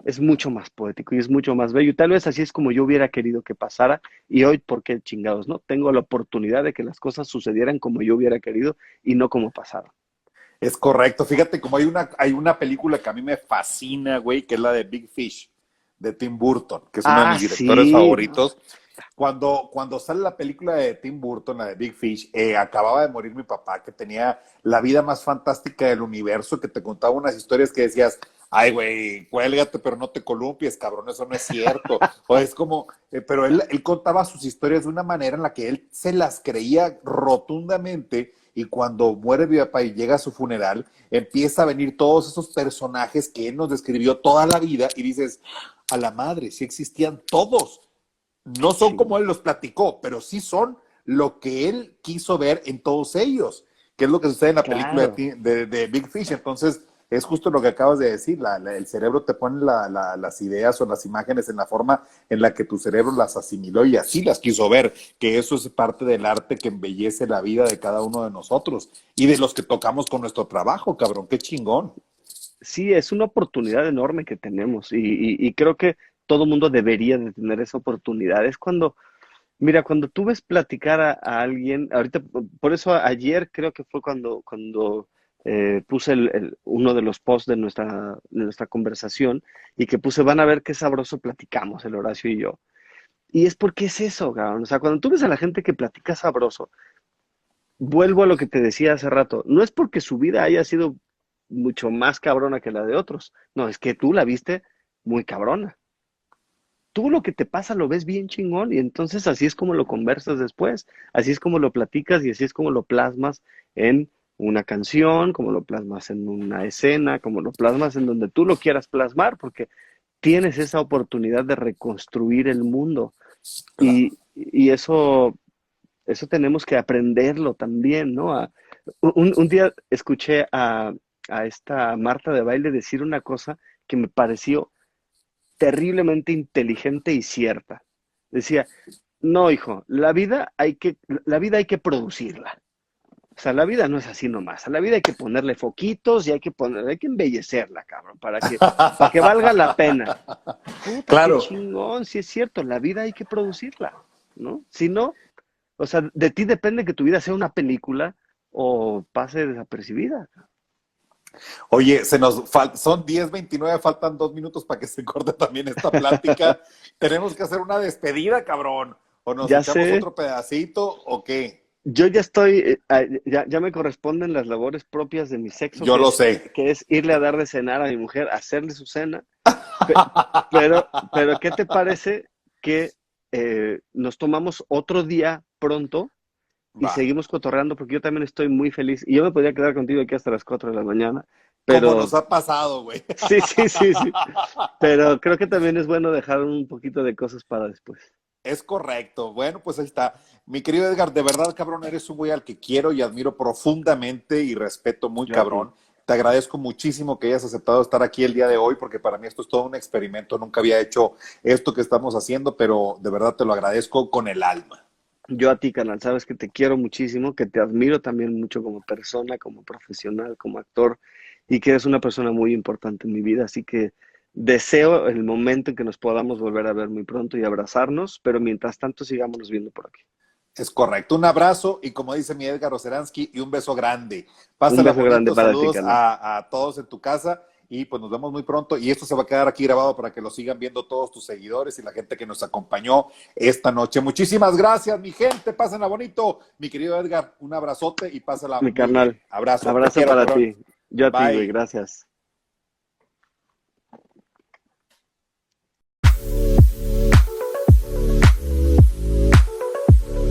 es mucho más poético y es mucho más bello. Y tal vez así es como yo hubiera querido que pasara. Y hoy, ¿por qué chingados, no? Tengo la oportunidad de que las cosas sucedieran como yo hubiera querido y no como pasaron. Es correcto. Fíjate, como hay una película que a mí me fascina, güey, que es la de Big Fish, de Tim Burton, que es uno de Ah, mis directores sí, ¿no? favoritos. Cuando sale la película de Tim Burton, la de Big Fish, acababa de morir mi papá, que tenía la vida más fantástica del universo, que te contaba unas historias que decías, ay, güey, cuélgate, pero no te columpies, cabrón, eso no es cierto. O es como, pero él contaba sus historias de una manera en la que él se las creía rotundamente, y cuando muere mi papá y llega a su funeral, empieza a venir todos esos personajes que él nos describió toda la vida, y dices, a la madre, sí existían todos. No son Sí, como él los platicó, pero sí son lo que él quiso ver en todos ellos, que es lo que sucede en la película claro. de Big Fish. Entonces, es justo lo que acabas de decir, el cerebro te pone las ideas o las imágenes en la forma en la que tu cerebro las asimiló y así las quiso ver, que eso es parte del arte que embellece la vida de cada uno de nosotros y de los que tocamos con nuestro trabajo, cabrón, qué chingón. Sí, es una oportunidad enorme que tenemos y creo que todo mundo debería de tener esa oportunidad. Es cuando, mira, cuando tú ves platicar a alguien, ahorita, por eso ayer creo que fue cuando puse uno de los posts de nuestra conversación y que puse, van a ver qué sabroso platicamos, el Horacio y yo. Y es porque es eso, cabrón. O sea, cuando tú ves a la gente que platica sabroso, vuelvo a lo que te decía hace rato, no es porque su vida haya sido mucho más cabrona que la de otros, no, es que tú la viste muy cabrona. Tú lo que te pasa lo ves bien chingón y entonces así es como lo conversas después, así es como lo platicas y así es como lo plasmas en una canción, como lo plasmas en una escena, como lo plasmas en donde tú lo quieras plasmar, porque tienes esa oportunidad de reconstruir el mundo Claro. y eso tenemos que aprenderlo también, ¿no? Un día escuché a esta Marta de Baile decir una cosa que me pareció terriblemente inteligente y cierta. Decía, no, hijo, la vida hay que producirla. O sea, la vida no es así nomás. A la vida hay que ponerle foquitos y hay que embellecerla, cabrón, para que valga la pena. Puta, qué Claro. chingón, sí es cierto, la vida hay que producirla, ¿no? Si no, o sea, de ti depende que tu vida sea una película o pase desapercibida. Oye, son 10:29, faltan 2 minutos para que se corte también esta plática. Tenemos que hacer una despedida, cabrón. ¿O nos Ya echamos sé, otro pedacito o qué? yo ya estoy, ya me corresponden las labores propias de mi sexo, Yo que lo es, sé. que es irle a dar de cenar a mi mujer, hacerle su cena. Pe- pero, ¿qué te parece que nos tomamos otro día pronto y Va. seguimos cotorreando? Porque yo también estoy muy feliz y yo me podría quedar contigo aquí hasta las 4 de la mañana, Como pero nos ha pasado, güey. sí, sí, sí, sí. Pero creo que también es bueno dejar un poquito de cosas para después. Es correcto. Bueno, pues ahí está. Mi querido Edgar, de verdad, cabrón, eres un güey al que quiero y admiro profundamente y respeto muy Yo a ti. cabrón. Te agradezco muchísimo que hayas aceptado estar aquí el día de hoy, porque para mí esto es todo un experimento. Nunca había hecho esto que estamos haciendo, pero de verdad te lo agradezco con el alma. Yo a ti, canal, sabes que te quiero muchísimo, que te admiro también mucho como persona, como profesional, como actor, y que eres una persona muy importante en mi vida. Así que deseo el momento en que nos podamos volver a ver muy pronto y abrazarnos, pero mientras tanto sigámonos viendo por aquí. Es correcto. Un abrazo y como dice mi Edgar Oceransky, y un beso grande. Un Pásala beso grande bonito, para ti, saludos canal. a todos en tu casa y pues nos vemos muy pronto. Y esto se va a quedar aquí grabado para que lo sigan viendo todos tus seguidores y la gente que nos acompañó esta noche. Muchísimas gracias, mi gente. Pásenla bonito. Mi querido Edgar, un abrazote y pásala Mi muy bien. carnal, Abrazo. Te abrazo quiero, para cabrón. ti. Yo a ti, güey, Bye. gracias.